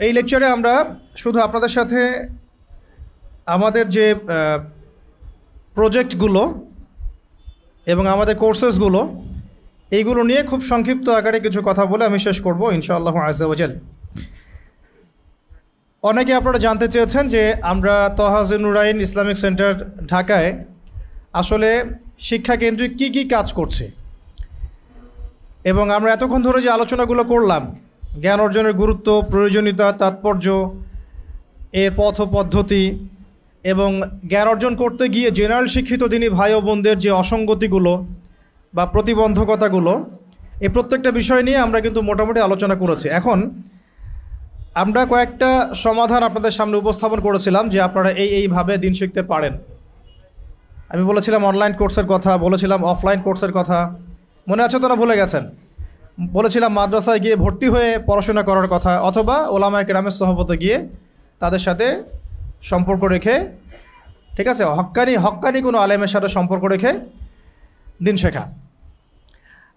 এই লেকচারে আমরা শুধু আপনাদের সাথে আমাদের যে প্রজেক্টগুলো এবং আমাদের কোর্সেসগুলো এইগুলো নিয়ে খুব সংক্ষিপ্ত আকারে কিছু কথা বলে আমি শেষ করব ইনশাআল্লাহ আযজা ওয়া জাল। অনেকে আপনারা জানতে চেয়েছেন যে আমরা তহা নুরাইন ইসলামিক সেন্টার ঢাকায় আসলে শিক্ষা কেন্দ্রিক কী কাজ করছে, এবং আমরা এতক্ষণ ধরে যে আলোচনাগুলো করলাম জ্ঞান অর্জনের গুরুত্ব, প্রয়োজনীয়তা, তাৎপর্য, এর পথ পদ্ধতি এবং জ্ঞান অর্জন করতে গিয়ে জেনারেল শিক্ষিত দিনী ভাই ও বোনদের যে অসঙ্গতিগুলো বা প্রতিবন্ধকতাগুলো, এই প্রত্যেকটা বিষয় নিয়ে আমরা কিন্তু মোটামুটি আলোচনা করেছি। এখন আমরা কয়েকটা সমাধান আপনাদের সামনে উপস্থাপন করেছিলাম যে আপনারা এইভাবে দিন শিখতে পারেন। আমি বলেছিলাম অনলাইন কোর্সের কথা, বলেছিলাম অফলাইন কোর্সের কথা, মনে আছে তো না ভুলে গেছেন? বলেছিলাম মাদ্রাসায় গিয়ে ভর্তি হয়ে পড়াশোনা করার কথা, অথবা ওলামায়ে কেরামের সোহবতে গিয়ে তাদের সাথে সম্পর্ক রেখে, ঠিক আছে, হক্কানি কোনো আলেমের সাথে সম্পর্ক রেখে দিন শেখা।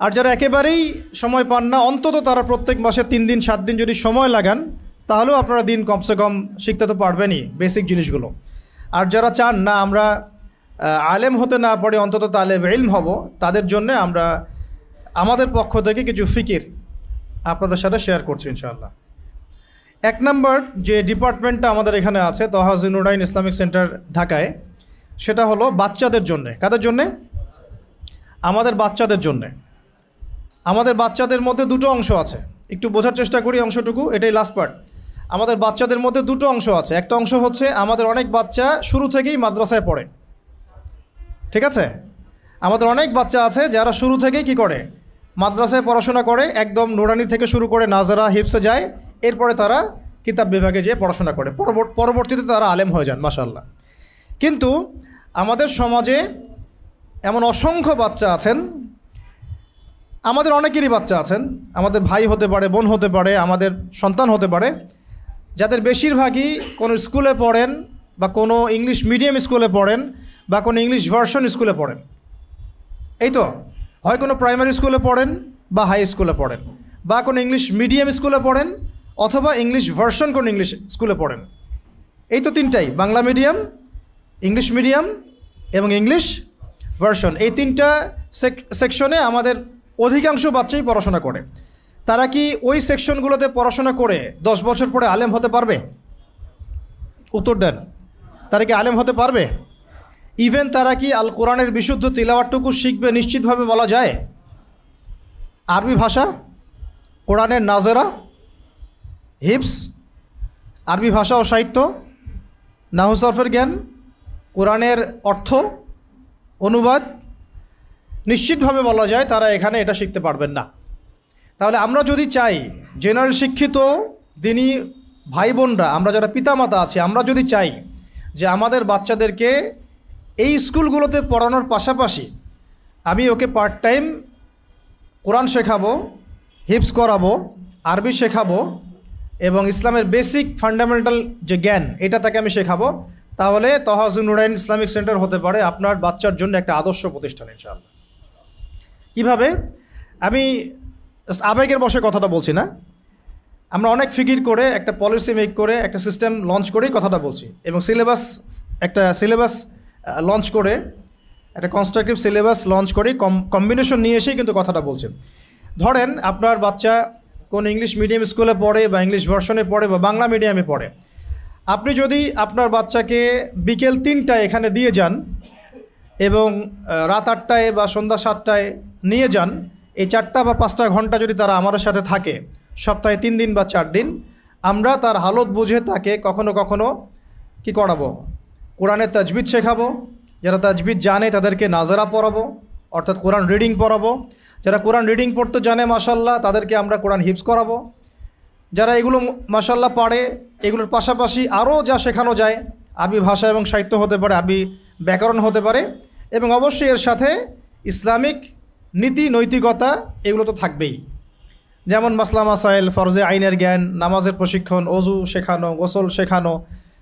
আর যারা একেবারেই সময় পান না, অন্তত তারা প্রত্যেক মাসে 3 দিন 7 দিন যদি সময় লাগান, তাহলেও আপনারা দিন কমসে কম শিখতে তো পারবেনই বেসিক জিনিসগুলো। আর যারা চান না আমরা আলেম হতে না পারে অন্তত তালেব ইলম হব, তাদের জন্য আমরা আমাদের পক্ষ থেকে কিছু ফিকির আপনাদের সাথে শেয়ার করছি ইনশাআল্লাহ। 1 নম্বর যে ডিপার্টমেন্টটা আমাদের এখানে আছে তহা নুরাইন ইসলামিক সেন্টার ঢাকায়, সেটা হলো বাচ্চাদের জন্যে। কাদের জন্যে? আমাদের বাচ্চাদের জন্যে। আমাদের বাচ্চাদের মধ্যে দুটো অংশ আছে, একটু বোঝার চেষ্টা করি অংশটুকু, এটাই লাস্ট পার্ট। আমাদের বাচ্চাদের মধ্যে দুটো অংশ আছে। একটা অংশ হচ্ছে আমাদের অনেক বাচ্চা শুরু থেকেই মাদ্রাসায় পড়ে, ঠিক আছে? আমাদের অনেক বাচ্চা আছে যারা শুরু থেকেই কি করে, মাদ্রাসায় পড়াশোনা করে, একদম নুরানি থেকে শুরু করে নাজারা হিফসে যায়, এরপরে তারা কিতাব বিভাগে যেয়ে পড়াশোনা করে, পরবর্তীতে তারা আলেম হয়ে যান মাশাআল্লাহ। কিন্তু আমাদের সমাজে এমন অসংখ্য বাচ্চা আছেন, আমাদের অনেকেরই বাচ্চা আছেন, আমাদের ভাই হতে পারে, বোন হতে পারে, আমাদের সন্তান হতে পারে, যাদের বেশিরভাগই কোনো স্কুলে পড়েন বা কোনো ইংলিশ মিডিয়াম স্কুলে পড়েন বা কোনো ইংলিশ ভার্সন স্কুলে পড়েন। এই তো, হয় কোনো প্রাইমারি স্কুলে পড়েন বা হাই স্কুলে পড়েন, বা কোনো ইংলিশ মিডিয়াম স্কুলে পড়েন, অথবা ইংলিশ ভার্সন কোনো ইংলিশ স্কুলে পড়েন। এই তো তিনটাই, বাংলা মিডিয়াম, ইংলিশ মিডিয়াম এবং ইংলিশ ভার্সন। এই তিনটা সেকশনে আমাদের অধিকাংশ বাচ্চাই পড়াশোনা করে। তারা কি ওই সেকশনগুলোতে পড়াশোনা করে 10 বছর পরে আলেম হতে পারবে? উত্তর দেন, তারা কি আলেম হতে পারবে? ইভেন তারা কি আল কোরআনের বিশুদ্ধ তিলাওয়াতটুকু শিখবে নিশ্চিতভাবে বলা যায়? আরবি ভাষা, কোরআনের নাজেরা, হিফস, আরবি ভাষা ও সাহিত্য, নাহু সরফের জ্ঞান, কোরআনের অর্থ, অনুবাদ, নিশ্চিতভাবে বলা যায় তারা এখানে এটা শিখতে পারবেন না। তাহলে আমরা যদি চাই জেনারেল শিক্ষিত দিনী ভাই বোনরা, আমরা যারা পিতামাতা আছি, আমরা যদি চাই যে আমাদের বাচ্চাদেরকে এই স্কুলগুলোতে পড়ানোর পাশাপাশি আমি ওকে পার্ট টাইম কোরআন শেখাবো, হিফস করাবো, আরবি শেখাবো এবং ইসলামের বেসিক ফান্ডামেন্টাল যে জ্ঞান এটা তাকে আমি শেখাবো, তাহলে তহা নুরাইন ইসলামিক সেন্টার হতে পারে আপনার বাচ্চার জন্য একটা আদর্শ প্রতিষ্ঠান ইনশাআল্লাহ। কীভাবে? আমি আবেগের বশে কথাটা বলছি না, আমরা অনেক ফিকির করে একটা পলিসি মেক করে একটা সিস্টেম লঞ্চ করেই কথাটা বলছি, এবং একটা সিলেবাস লঞ্চ করে, একটা কনস্ট্রাকটিভ সিলেবাস লঞ্চ করে কম্বিনেশন নিয়ে এসেই কিন্তু কথাটা বলছি। ধরেন আপনার বাচ্চা কোন ইংলিশ মিডিয়াম স্কুলে পড়ে বা ইংলিশ ভার্সনে পড়ে বা বাংলা মিডিয়ামে পড়ে, আপনি যদি আপনার বাচ্চাকে বিকেল 3টায় এখানে দিয়ে যান এবং রাত 8টায় বা সন্ধ্যা 7টায় নিয়ে যান, এই 4টা বা 5টা ঘন্টা যদি তারা আমাদের সাথে থাকে সপ্তাহে 3 দিন বা 4 দিন, আমরা তার হালত বুঝে তাকে কখনো কখনো কি করাবো, কোরআনের তাজবিদ শেখাবো। যারা তাজবিদ জানে তাদেরকে নাজারা পড়াবো, অর্থাৎ কোরআন রিডিং পড়াবো। যারা কোরআন রিডিং পড়তে জানে মাশাআল্লাহ, তাদেরকে আমরা কোরআন হিফজ করাবো। যারা এগুলো মাশাআল্লাহ পারে, এগুলোর পাশাপাশি আরও যা শেখানো যায়, আরবি ভাষা এবং সাহিত্য হতে পারে, আরবি ব্যাকরণ হতে পারে, এবং অবশ্যই এর সাথে ইসলামিক নীতি নৈতিকতা এগুলো তো থাকবেই, যেমন মাসলা মাসাইল, ফরজে আইনের জ্ঞান, নামাজের প্রশিক্ষণ, অজু শেখানো, গোসল শেখানো,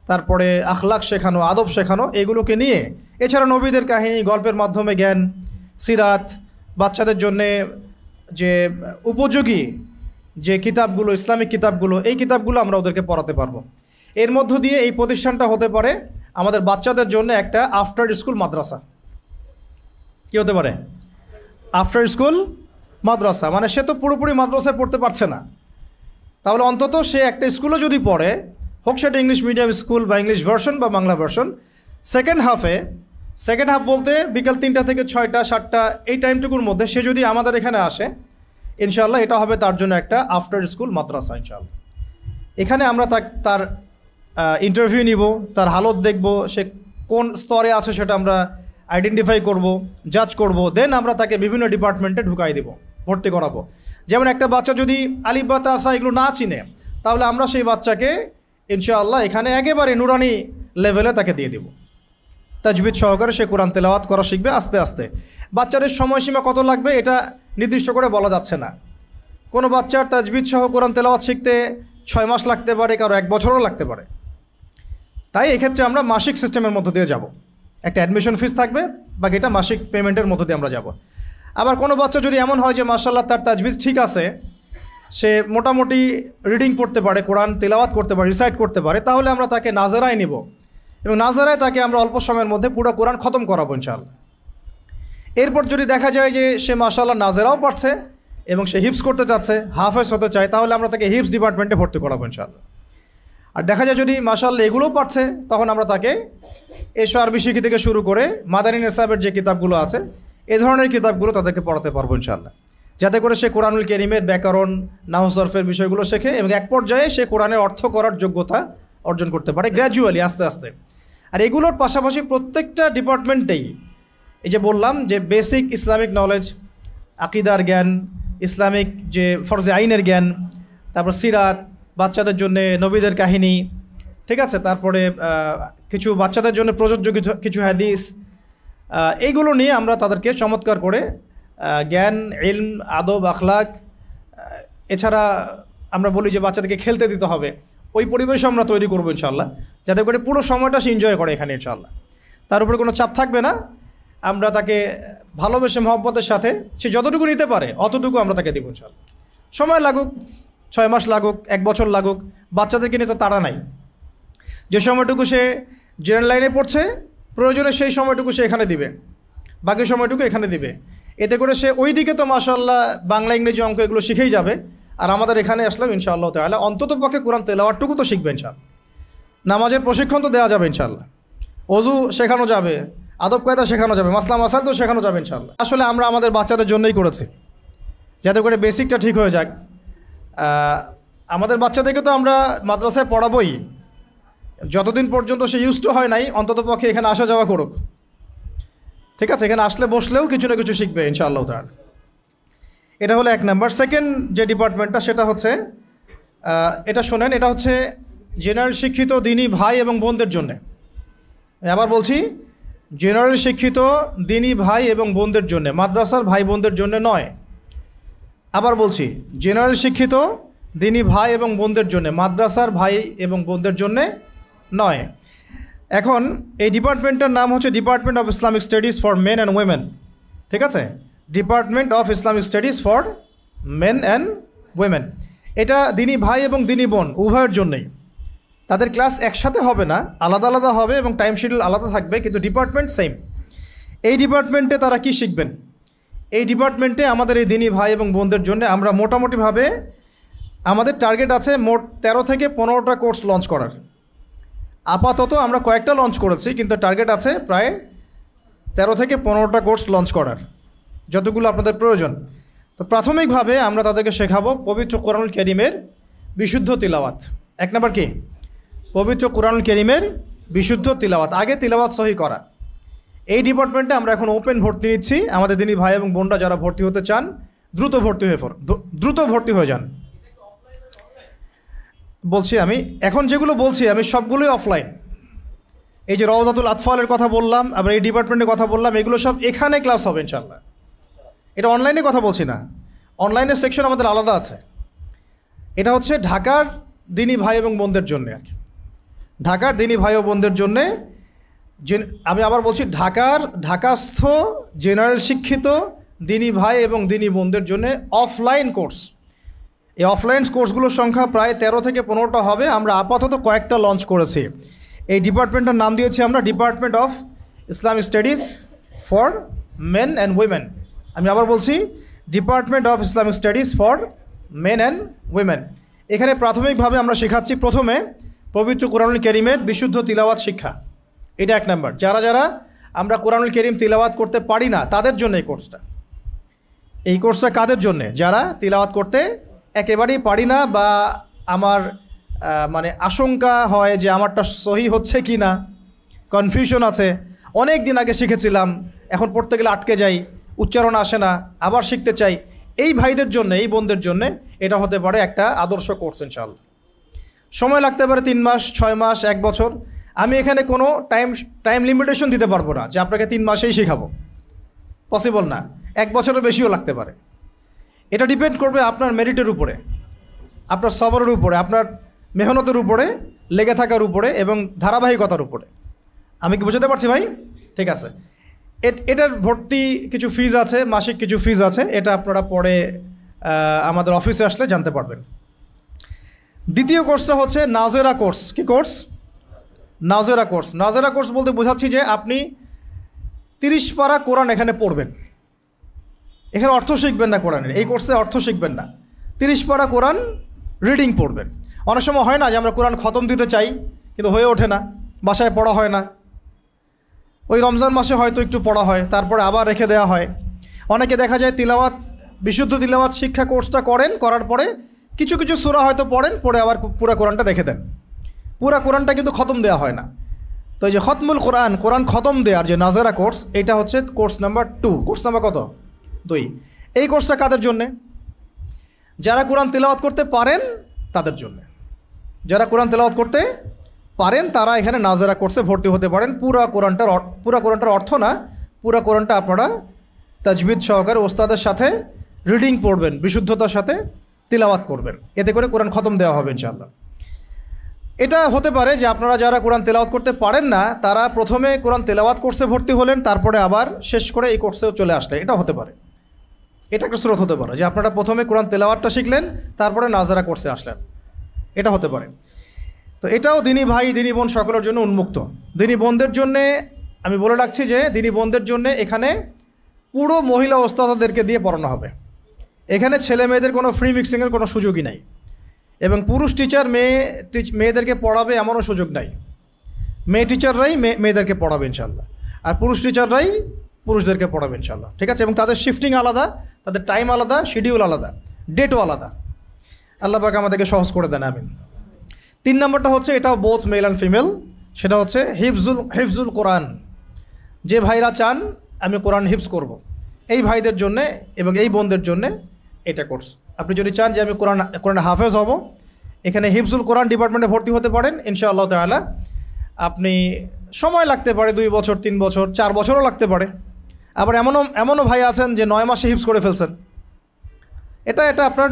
তারপরে আখলাক শেখানো, আদব শেখানো, এগুলোকে নিয়ে, এছাড়া নবীদের কাহিনী, গল্পের মাধ্যমে জ্ঞান, সিরাত, বাচ্চাদের জন্যে যে উপযোগী যে কিতাবগুলো, ইসলামিক কিতাবগুলো, এই কিতাবগুলো আমরা ওদেরকে পড়াতে পারবো। এর মধ্য দিয়ে এই প্রতিষ্ঠানটা হতে পারে আমাদের বাচ্চাদের জন্য একটা আফটার স্কুল মাদ্রাসা। কি হতে পারে? আফটার স্কুল মাদ্রাসা। মানে সে তো পুরোপুরি মাদ্রাসায় পড়তে পারছে না, তাহলে অন্তত সে একটা স্কুলে যদি পড়ে, হোক সেটা ইংলিশ মিডিয়াম স্কুল বা ইংলিশ ভার্সন বা বাংলা ভার্সন, সেকেন্ড হাফ বলতে বিকাল 3টা থেকে 6টা 7টা এই টাইমটুকুর মধ্যে সে যদি আমাদের এখানে আসে, ইনশাআল্লাহ এটা হবে তার জন্য একটা আফটার স্কুল মাদ্রাসা ইনশাআল্লাহ। এখানে আমরা তার ইন্টারভিউ নিব, তার হালত দেখব, সে কোন স্তরে আছে সেটা আমরা আইডেন্টিফাই করব, জাজ করব, দেন আমরা তাকে বিভিন্ন ডিপার্টমেন্টে ঢুকাই দেব, ভর্তি করাবো। যেমন একটা বাচ্চা যদি আলিফ বা তাসা এগুলো না চিনে, তাহলে আমরা সেই বাচ্চাকে ইনশাআল্লাহ এখানে একেবারে নুরানি লেভেলে তাকে দিয়ে দেব। তাজবিদ সহকারে সে কোরআন তেলাওয়াত করা শিখবে আস্তে আস্তে। বাচ্চাদের সময়সীমা কত লাগবে এটা নির্দিষ্ট করে বলা যাচ্ছে না। কোনো বাচ্চার তাজবিদ সহ কোরআন তেলাওয়াত শিখতে 6 মাস লাগতে পারে, কারো 1 বছরও লাগতে পারে। তাই এক্ষেত্রে আমরা মাসিক সিস্টেমের মধ্য দিয়ে যাব। একটা অ্যাডমিশন ফিস থাকবে, বাকিটা মাসিক পেমেন্টের মধ্য দিয়ে আমরা যাব। আবার কোনো বাচ্চা যদি এমন হয় যে মাশাআল্লাহ তার তাজবিদ ঠিক আছে, সে মোটামুটি রিডিং পড়তে পারে, কোরআন তেলাওয়াত করতে পারে, রিসাইট করতে পারে, তাহলে আমরা তাকে নাজারায় নিব এবং নাজারায় তাকে আমরা অল্প সময়ের মধ্যে পুরো কোরআন খতম করাবো ইনশাআল্লাহ। এরপর যদি দেখা যায় যে সে মাশাআল্লাহ নাজারাও পারছে এবং সে হিপস করতে চাচ্ছে, হাফেজ হতে চায়, তাহলে আমরা তাকে হিপস ডিপার্টমেন্টে ভর্তি করাবো ইনশাআল্লাহ। আর দেখা যায় যদি মাশাআল্লাহ এগুলোও পারছে, তখন আমরা তাকে এশো আরবি শিখি থেকে শুরু করে মাদানী নেসাবের যে কিতাবগুলো আছে, এ ধরনের কিতাবগুলো তাদেরকে পড়াতে পারবো ইনশাআল্লাহ, যাতে করে সে কোরআনুল কারীমের ব্যাকরণ, নাহু সরফের বিষয়গুলো শেখে এবং এক পর্যায়ে সে কোরআনের অর্থ করার যোগ্যতা অর্জন করতে পারে গ্র্যাজুয়ালি, আস্তে আস্তে। আর এগুলোর পাশাপাশি প্রত্যেকটা ডিপার্টমেন্টেই এই যে বললাম যে বেসিক ইসলামিক নলেজ, আকিদার জ্ঞান, ইসলামিক যে ফরজে আইনের জ্ঞান, তারপর সিরাত, বাচ্চাদের জন্য নবীদের কাহিনী, ঠিক আছে, তারপরে কিছু বাচ্চাদের জন্য প্রযোজ্য কিছু হাদিস, এইগুলো নিয়ে আমরা তাদেরকে চমৎকার করে জ্ঞান, ইলম, আদব, আখলাক, এছাড়া আমরা বলি যে বাচ্চাদেরকে খেলতে দিতে হবে, ওই পরিবেশও আমরা তৈরি করবো ইনশাআল্লাহ, যাতে করে পুরো সময়টা সে এনজয় করে এখানে ইনশাআল্লাহ। তার উপরে কোনো চাপ থাকবে না, আমরা তাকে ভালোবেসে মহব্বতের সাথে সে যতটুকু নিতে পারে অতটুকু আমরা তাকে দেবো ইনশাআল্লাহ। সময় লাগুক, 6 মাস লাগুক, 1 বছর লাগুক, বাচ্চাদেরকে নিয়ে তো তাড়া নাই। যে সময়টুকু সে জেনারেল লাইনে পড়ছে, প্রয়োজনে সেই সময়টুকু সে এখানে দিবে, বাকি সময়টুকু এখানে দিবে। এতে করে সে ওই দিকে তো মাশাআল্লাহ বাংলা, ইংরেজি, অঙ্ক এগুলো শিখেই যাবে, আর আমাদের এখানে আসলাম ইনশাআল্লাহ তাআলা অন্তত পক্ষে কোরআন তেলাওয়াতটুকু তো শিখবে ইনশাআল্লাহ। নামাজের প্রশিক্ষণ তো দেওয়া যাবে ইনশাআল্লাহ, ওযু শেখানো যাবে, আদব কায়দা শেখানো যাবে, মাসলা মাসাল তো শেখানো যাবে ইনশাআল্লাহ। আসলে আমরা আমাদের বাচ্চাদের জন্যই করেছি, যাতে করে বেসিকটা ঠিক হয়ে যাক। আমাদের বাচ্চাদেরকে তো আমরা মাদ্রাসায় পড়াবোই, যতদিন পর্যন্ত সে ইউজ টু হয় নাই, অন্তত পক্ষে এখানে আসা যাওয়া করুক, ঠিক আছে। এখানে আসলে বসলেও কিছু না কিছু শিখবে ইনশাআল্লাহ তাআলা। এটা হলো 1 নাম্বার। সেকেন্ড যে ডিপার্টমেন্টটা সেটা হচ্ছে, এটা শোনেন, এটা হচ্ছে জেনারেল শিক্ষিত দিনী ভাই এবং বোনদের জন্যে। আবার বলছি, জেনারেল শিক্ষিত দিনী ভাই এবং বোনদের জন্যে, মাদ্রাসার ভাই বোনদের জন্য নয়। আবার বলছি, জেনারেল শিক্ষিত দিনী ভাই এবং বোনদের জন্যে, মাদ্রাসার ভাই এবং বোনদের জন্যে নয়। এখন এই ডিপার্টমেন্টের নাম হচ্ছে department of Islamic studies for men and women, ঠিক আছে, department of Islamic studies for men and women. এটা দিনী ভাই এবং দিনী বোন উভয়ের জন্যই। তাদের ক্লাস একসাথে হবে না, আলাদা আলাদা হবে এবং টাইম শিডিউল আলাদা থাকবে, কিন্তু ডিপার্টমেন্ট সেম। এই ডিপার্টমেন্টে তারা কি শিখবেন? এই ডিপার্টমেন্টে আমাদের এই দিনী ভাই এবং বোনদের জন্য আমরা মোটামুটিভাবে আমাদের টার্গেট আছে মোট 13 থেকে 15টা কোর্স লঞ্চ করার। আপাতত আমরা কয়েকটা লঞ্চ করেছি, কিন্তু টার্গেট আছে প্রায় 13 থেকে 15টা কোর্স লঞ্চ করার, যতগুলো আপনাদের প্রয়োজন। তো প্রাথমিকভাবে আমরা তাদেরকে শেখাবো পবিত্র কোরআনুল কারীমের বিশুদ্ধ তিলাওয়াত। 1 নাম্বার কি? পবিত্র কোরআনুল কারীমের বিশুদ্ধ তিলাওয়াত, আগে তিলাওয়াত সহি করা। এই ডিপার্টমেন্টে আমরা এখন ওপেন ভর্তি নিচ্ছি। আমাদের দিনী ভাই এবং বোনরা যারা ভর্তি হতে চান দ্রুত ভর্তি হয়ে যান। বলছি আমি এখন যেগুলো বলছি আমি সবগুলোই অফলাইন। এই যে রওজাতুল আতফালের কথা বললাম, আবার এই ডিপার্টমেন্টের কথা বললাম, এগুলো সব এখানে ক্লাস হবে ইনশাআল্লাহ। এটা অনলাইনে কথা বলছি না, অনলাইনের সেকশন আমাদের আলাদা আছে। এটা হচ্ছে ঢাকার দিনী ভাই এবং বোনদের জন্য আর কি, ঢাকার দিনী ভাই ও বোনদের জন্যে। আমি আবার বলছি, ঢাকাস্থ জেনারেল শিক্ষিত দিনী ভাই এবং দিনী বোনদের জন্য অফলাইন কোর্স। এই অফলাইন কোর্সগুলোর সংখ্যা প্রায় 13 থেকে 15টা হবে। আমরা আপাতত কয়েকটা লঞ্চ করেছি। এই ডিপার্টমেন্টের নাম দিয়েছি আমরা department of Islamic studies for men and women. আমি আবার বলছি, department of Islamic studies for men and women. এখানে প্রাথমিকভাবে আমরা শেখাচ্ছি প্রথমে পবিত্র কোরআনুল কারীমের বিশুদ্ধ তিলাওয়াত শিক্ষা। এটা 1 নাম্বার। যারা যারা আমরা কোরআনুল কারীম তিলাওয়াত করতে পারি না তাদের জন্য এই কোর্সটা। এই কোর্সটা কাদের জন্যে? যারা তিলাওয়াত করতে একেবারেই পারি না, বা আমার মানে আশঙ্কা হয় যে আমারটা সহি হচ্ছে কি না, কনফিউশন আছে, অনেক দিন আগে শিখেছিলাম, এখন পড়তে গেলে আটকে যাই, উচ্চারণ আসে না, আবার শিখতে চাই। এই ভাইদের জন্য, এই বোনদের জন্য এটা হতে পারে একটা আদর্শ কোর্স ইনশাআল্লাহ। সময় লাগতে পারে 3 মাস, 6 মাস, 1 বছর। আমি এখানে কোনো টাইম লিমিটেশন দিতে পারবো না যে আপনাকে 3 মাসেই শেখাবো, পসিবল না। 1 বছরের বেশিও লাগতে পারে। এটা ডিপেন্ড করবে আপনার মেরিটের উপরে, আপনার সবরের উপরে, আপনার মেহনতের উপরে, লেগে থাকার উপরে এবং ধারাবাহিকতার উপরে। আমি কি বুঝতে পারছি ভাই? ঠিক আছে। এটার ভর্তি কিছু ফিজ আছে, মাসিক কিছু ফিজ আছে, এটা আপনারা পরে আমাদের অফিসে আসলে জানতে পারবেন। দ্বিতীয় কোর্সটা হচ্ছে নাজেরা কোর্স। কি কোর্স? নাজেরা কোর্স। নাজেরা কোর্স বলতে বোঝাচ্ছি যে আপনি 30 পারা কোরআন এখানে পড়বেন। এখানে অর্থ শিখবেন না কোরআনের, এই কোর্সে অর্থ শিখবেন না। 30 পারা কোরআন রিডিং পড়বেন। অনেক সময় হয় না যে আমরা কোরআন খতম দিতে চাই কিন্তু হয়ে ওঠে না, বাসায় পড়া হয় না। ওই রমজান মাসে হয়তো একটু পড়া হয়, তারপরে আবার রেখে দেওয়া হয়। অনেকে দেখা যায় তিলাওয়াত, বিশুদ্ধ তিলাওয়াত শিক্ষা কোর্সটা করার পরে কিছু কিছু সূরা হয়তো পড়েন, পড়ে আবার পুরো কোরআনটা রেখে দেন। পুরো কোরআনটা কিন্তু খতম দেওয়া হয় না। তো এই যে খতমুল কোরআন, কোরআন খতম দেওয়ার যে নাজেরা কোর্স, এটা হচ্ছে কোর্স নাম্বার 2। কোর্স নাম্বার কত? 2। এই কোর্সটা কাদের জন্যে? যারা কোরআন তেলাওয়াত করতে পারেন তাদের জন্য। যারা কোরআন তেলাওয়াত করতে পারেন তারা এখানে নাজেরা কোর্সে ভর্তি হতে পারেন। পুরো কোরআনটার অর্থ না, পুরো কোরআনটা আপনারা তাজবিদ সহকারে ওস্তাদের সাথে রিডিং পড়বেন, বিশুদ্ধতার সাথে তিলাওয়াত করবেন। এতে করে কোরআন খতম দেওয়া হবে ইনশাআল্লাহ। এটা হতে পারে যে আপনারা যারা কোরআন তেলাওয়াত করতে পারেন না তারা প্রথমে কোরআন তেলাওয়াত কোর্সে ভর্তি হলেন, তারপরে আবার শেষ করে এই কোর্সেও চলে আসলেন। এটা হতে পারে, এটা একটা স্রোত হতে পারে যে আপনারা প্রথমে কোরআন তেলাওয়াতটা শিখলেন, তারপরে নাজেরা কোর্সে আসলেন। এটা হতে পারে। তো এটাও দিনী ভাই, দিনী বোন সকলের জন্য উন্মুক্ত। দিনী বোনদের জন্যে আমি বলে রাখছি যে দিনী বোনদের জন্যে এখানে পুরো মহিলা ওস্তাদদেরকে দিয়ে পড়ানো হবে। এখানে ছেলে মেয়েদের কোনো ফ্রি মিক্সিংয়ের কোনো সুযোগই নাই, এবং পুরুষ টিচার মেয়েদেরকে পড়াবে এমনও সুযোগ নাই। মেয়ে টিচাররাই মেয়েদেরকে পড়াবে ইনশাল্লাহ, আর পুরুষ টিচাররাই পুরুষদেরকে পড়াবে ইনশাল্লাহ। ঠিক আছে? এবং তাদের শিফটিং আলাদা, তাদের টাইম আলাদা, শিডিউল আলাদা, ডেটও আলাদা। আল্লাহ পাক আমাদেরকে সহজ করে দেন, আমিন। 3 নম্বরটা হচ্ছে, এটাও বোথ মেল অ্যান্ড ফিমেল, সেটা হচ্ছে হিফজুল কোরআন। যে ভাইরা চান আমি কোরআন হিফজ করব, এই ভাইদের জন্যে এবং এই বোনদের জন্যে এটা কোর্স। আপনি যদি চান যে আমি কোরআন হাফেজ হব, এখানে হিফজুল কোরআন ডিপার্টমেন্টে ভর্তি হতে পারেন ইনশাআল্লাহ তাআলা। আপনি সময় লাগতে পারে 2 বছর, 3 বছর, 4 বছরও লাগতে পারে। আবার এমনও ভাই আছেন যে 9 মাসে হিফজ করে ফেলছেন। এটা আপনার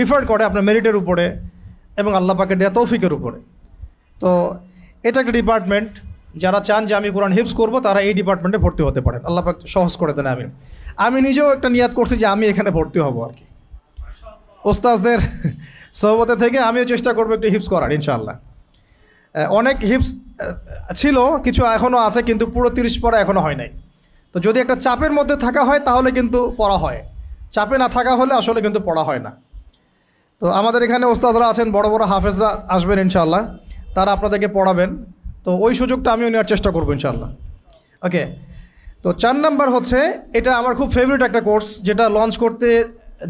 ডিফার করে আপনার মেরিটের উপরে এবং আল্লাহ পাকের দেয়া তৌফিকের উপরে। তো এটা একটা ডিপার্টমেন্ট, যারা চান যে আমি কোরআন হিফজ করব তারা এই ডিপার্টমেন্টে ভর্তি হতে পারেন। আল্লাহ পাক সহজ করে দেন, আমিন। আমি নিজেও একটা নিয়াত করছি যে আমি এখানে ভর্তি হব আর কি। ওস্তাজদের সোহবতে থেকে আমিও চেষ্টা করবো একটু হিফজ করার ইনশাআল্লাহ। অনেক হিফজ ছিল, কিছু এখনও আছে, কিন্তু পুরো 30 পড়া এখনও হয় নাই। তো যদি একটা চাপের মধ্যে থাকা হয় তাহলে কিন্তু পড়া হয়, চাপে না থাকা হলে আসলে কিন্তু পড়া হয় না। তো আমাদের এখানে ওস্তাদরা আছেন, বড় বড় হাফেজরা আসবেন ইনশাআল্লাহ, তারা আপনাদেরকে পড়াবেন। তো ওই সুযোগটা আমিও নেওয়ার চেষ্টা করবো ইনশাআল্লাহ। ওকে, তো 4 নাম্বার হচ্ছে, এটা আমার খুব ফেভারিট একটা কোর্স, যেটা লঞ্চ করতে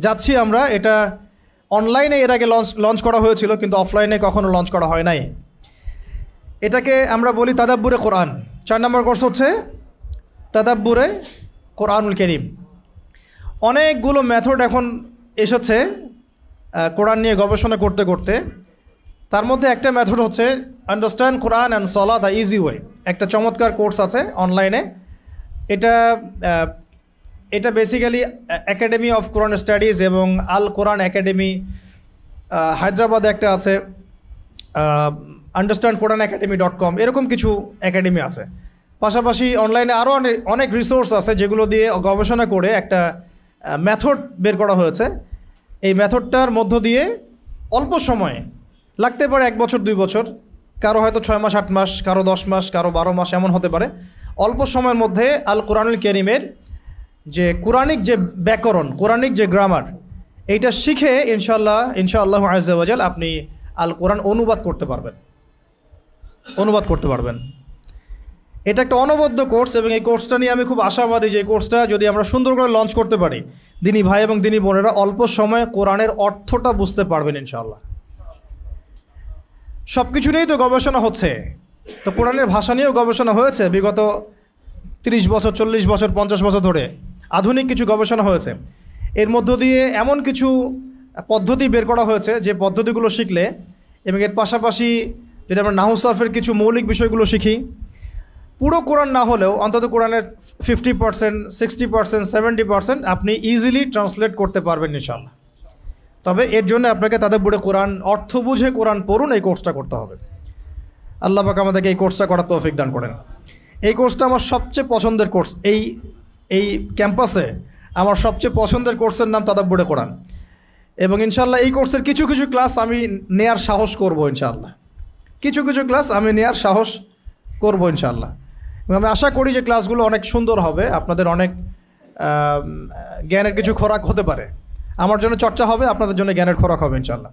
যাচ্ছি আমরা। এটা অনলাইনে এর আগে লঞ্চ করা হয়েছিল, কিন্তু অফলাইনে কখনো লঞ্চ করা হয় নাই। এটাকে আমরা বলি তাদাব্বুরে কোরআন। 4 নম্বর কোর্স হচ্ছে তাদাব্বুরে কোরআনুল কারীম। অনেকগুলো মেথড এখন এসেছে কোরআন নিয়ে গবেষণা করতে করতে। তার মধ্যে একটা মেথড হচ্ছে আন্ডারস্ট্যান্ড কোরআন অ্যান্ড সলা দ্য ইজি ওয়ে। একটা চমৎকার কোর্স আছে অনলাইনে। এটা basically academy of Quran studies এবং আল কোরআন একাডেমি, হায়দ্রাবাদে একটা আছে, আন্ডারস্ট্যান্ড কোরআন একাডেমি.com, এরকম কিছু একাডেমি আছে। পাশাপাশি অনলাইনে আরও অনেক রিসোর্স আছে যেগুলো দিয়ে গবেষণা করে একটা মেথড বের করা হয়েছে। এই মেথডটার মধ্য দিয়ে অল্প সময়ে, লাগতে পারে 1 বছর 2 বছর, কারো হয়তো 6 মাস 8 মাস, কারো 10 মাস, কারো 12 মাস, এমন হতে পারে। অল্প সময়ের মধ্যে আল কোরআনুল কারীমের যে কোরআনিক যে ব্যাকরণ, কোরআনিক যে গ্রামার, এইটা শিখে ইনশাআল্লাহ আজ্জা ওয়া জাল আপনি আল কোরআন অনুবাদ করতে পারবেন। এটা একটা অনবদ্য কোর্স এবং এই কোর্সটা নিয়ে আমি খুব আশাবাদী যে এই কোর্সটা যদি আমরা সুন্দর করে লঞ্চ করতে পারি, দিনী ভাই এবং দিনী বোনেরা অল্প সময়ে কোরআনের অর্থটা বুঝতে পারবেন ইনশাআল্লাহ। সব কিছু নিয়েই তো গবেষণা হচ্ছে, তো কোরআনের ভাষা নিয়েও গবেষণা হয়েছে বিগত 30 বছর 40 বছর 50 বছর ধরে। আধুনিক কিছু গবেষণা হয়েছে, এর মধ্য দিয়ে এমন কিছু পদ্ধতি বের করা হয়েছে যে পদ্ধতিগুলো শিখলে এবং এর পাশাপাশি যদি আমরা নাহু সরফের কিছু মৌলিক বিষয়গুলো শিখি, পুরো কোরআন না হলেও অন্তত কোরআনের 50%, 60%, 70% আপনি ইজিলি ট্রান্সলেট করতে পারবেন ইনশাআল্লাহ। তবে এর জন্য আপনাকে তাদাব্বুরে কোরআন, অর্থ বুঝে কোরআন পড়ুন, এই কোর্সটা করতে হবে। আল্লাহ পাক আমাদেরকে এই কোর্সটা করার তৌফিক দান করেন। এই কোর্সটা আমার সবচেয়ে পছন্দের কোর্স। এই ক্যাম্পাসে আমার সবচেয়ে পছন্দের কোর্সের নাম তাদাব্বুরে কোরআন, এবং ইনশাআল্লাহ এই কোর্সের কিছু কিছু ক্লাস আমি নেয়ার সাহস করব ইনশাআল্লাহ। কিছু ক্লাস আমি নেয়ার সাহস করব ইনশাআল্লাহ, এবং আমি আশা করি যে ক্লাসগুলো অনেক সুন্দর হবে, আপনাদের অনেক জ্ঞানের কিছু খোরাক হতে পারে। আমার জন্য চর্চা হবে, আপনাদের জন্য জ্ঞানের খোরাক হবে ইনশাআল্লাহ।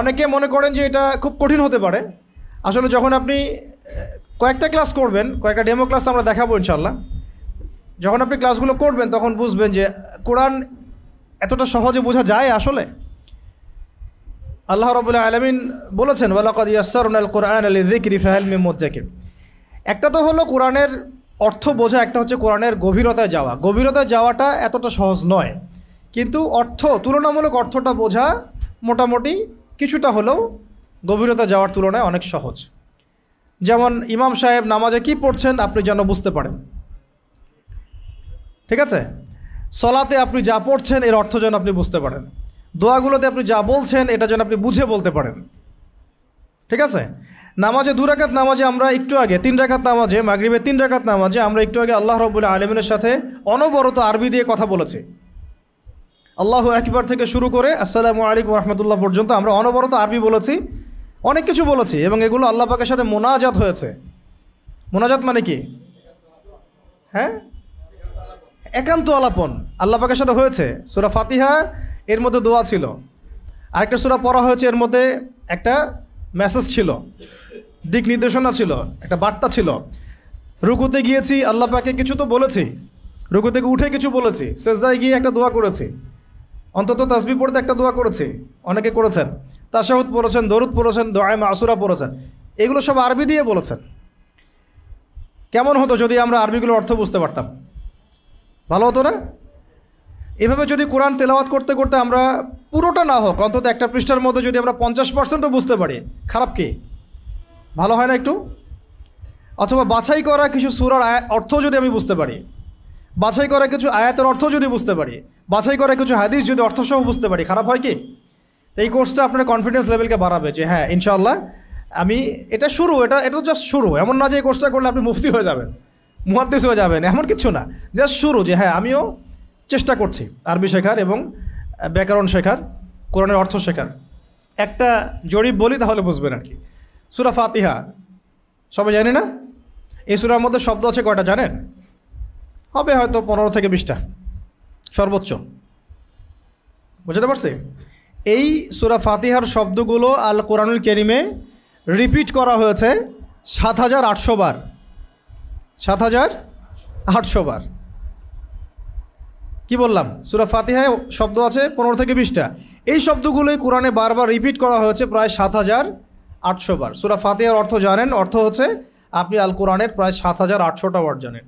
অনেকে মনে করেন যে এটা খুব কঠিন হতে পারে। আসলে যখন আপনি কয়েকটা ক্লাস করবেন, কয়েকটা ডেমো ক্লাস আমরা দেখাবো ইনশাআল্লাহ, যখন আপনি ক্লাসগুলো করবেন তখন বুঝবেন যে কোরআন এতটা সহজে বোঝা যায়। আসলে আল্লাহ রাব্বুল আলামিন বলেছেন, ওয়ালাকাদ ইয়াসসারনাল কুরআনা লিযিকরি ফাহাল মিন মুদ্দাকির। একটা তো হলো কোরআনের অর্থ বোঝা, একটা হচ্ছে কোরআনের গভীরতায় যাওয়া। গভীরতায় যাওয়াটা এতটা সহজ নয়, কিন্তু তুলনামূলক অর্থটা বোঝা মোটামুটি কিছুটা হলেও গভীরতা যাওয়ার তুলনায় অনেক সহজ। যেমন ইমাম সাহেব নামাজে কি পড়ছেন আপনি যেন বুঝতে পারেন, ঠিক আছে? সলাতে আপনি যা পড়ছেন এর অর্থ যেন আপনি বুঝতে পারেন, দোয়াগুলোতে আপনি যা বলছেন এটা যেন আপনি বুঝে বলতে পারেন, ঠিক আছে? নামাজে 2 রাকাত নামাজে আমরা একটু আগে 3 রাকাত নামাজে, মাগরিবে 3 রাকাত নামাজে আমরা একটু আগে আল্লাহ রাব্বুল আলামিনের সাথে অনবরত আরবি দিয়ে কথা বলেছি। আল্লাহু আকবার থেকে শুরু করে আসসালামু আলাইকুম ওয়া রাহমাতুল্লাহ পর্যন্ত আমরা অনবরত আরবি বলেছি, অনেক কিছু বলেছি, এবং এগুলো আল্লাহ পাকের সাথে মোনাজাত হয়েছে। মোনাজাত মানে কি? হ্যাঁ, একান্ত আলাপন আল্লাহ পাকের সাথে হয়েছে। সূরা ফাতিহা এর মধ্যে দোয়া ছিল, আরেকটা সূরা পড়া হয়েছে, এর মধ্যে একটা মেসেজ ছিল, দিক নির্দেশনা ছিল, একটা বার্তা ছিল। রুকুতে গিয়েছি, আল্লাহ পাকে কিছু তো বলেছি, রুকু থেকে উঠে কিছু বলেছি, সেজদায় গিয়ে একটা দোয়া করেছি, অন্তত তাসবিহ পড়তে একটা দোয়া করেছি, অনেকে করেছেন, তাশাহুদ পড়েছেন, দরুদ পড়েছেন, দোয়ায়ে মাসুরা পড়েছেন। এগুলো সব আরবি দিয়ে বলেছেন। কেমন হতো যদি আমরা আরবিগুলোর অর্থ বুঝতে পারতাম? ভালো হতো না? এভাবে যদি কোরআন তেলাওয়াত করতে করতে আমরা পুরোটা না হোক, অন্তত একটা পৃষ্ঠার মধ্যে যদি আমরা 50%ও বুঝতে পারি, খারাপ কি? ভালো হয় না একটু? অথবা বাছাই করা কিছু সূরার অর্থ যদি আমি বুঝতে পারি, বাছাই করা কিছু আয়াতের অর্থ যদি বুঝতে পারি, বাছাই করা কিছু হাদিস যদি অর্থসহ বুঝতে পারি, খারাপ হয় কি? এই কোর্সটা আপনার কনফিডেন্স লেভেলকে বাড়াবে যে হ্যাঁ ইনশাআল্লাহ আমি এটা শুরু, এটা তো জাস্ট শুরু। এমন না যে এই কোর্সটা করলে আপনি মুফতি হয়ে যাবেন, মুহাদ্দিস হয়ে যাবেন, এমন কিছু না, জাস্ট শুরু, যে হ্যাঁ আমিও চেষ্টা করছি আরবি শেখার এবং ব্যাকরণ শেখার, কোরআনের অর্থ শেখার। একটা জরিপ বলি তাহলে বুঝবেন আর কি। সূরা ফাতিহা সবাই জানি না? এই সূরার মধ্যে শব্দ আছে কয়টা জানেন? হবে হয়তো 15 থেকে 20টা সর্বোচ্চ, বুঝতে পারছি? এই সূরা ফাতিহার শব্দগুলো আল কোরআনুল কারীমে রিপিট করা হয়েছে 7800 বার। 7800 বার। কি বললাম? সূরা ফাতিহায় শব্দ আছে 15 থেকে 20টা। এই শব্দগুলোই কোরআনে বারবার রিপিট করা হয়েছে প্রায় 7800 বার। সূরা ফাতিহার অর্থ জানেন? অর্থ হচ্ছে আপনি আল কোরআনের প্রায় 7800টা ওয়ার্ড জানেন।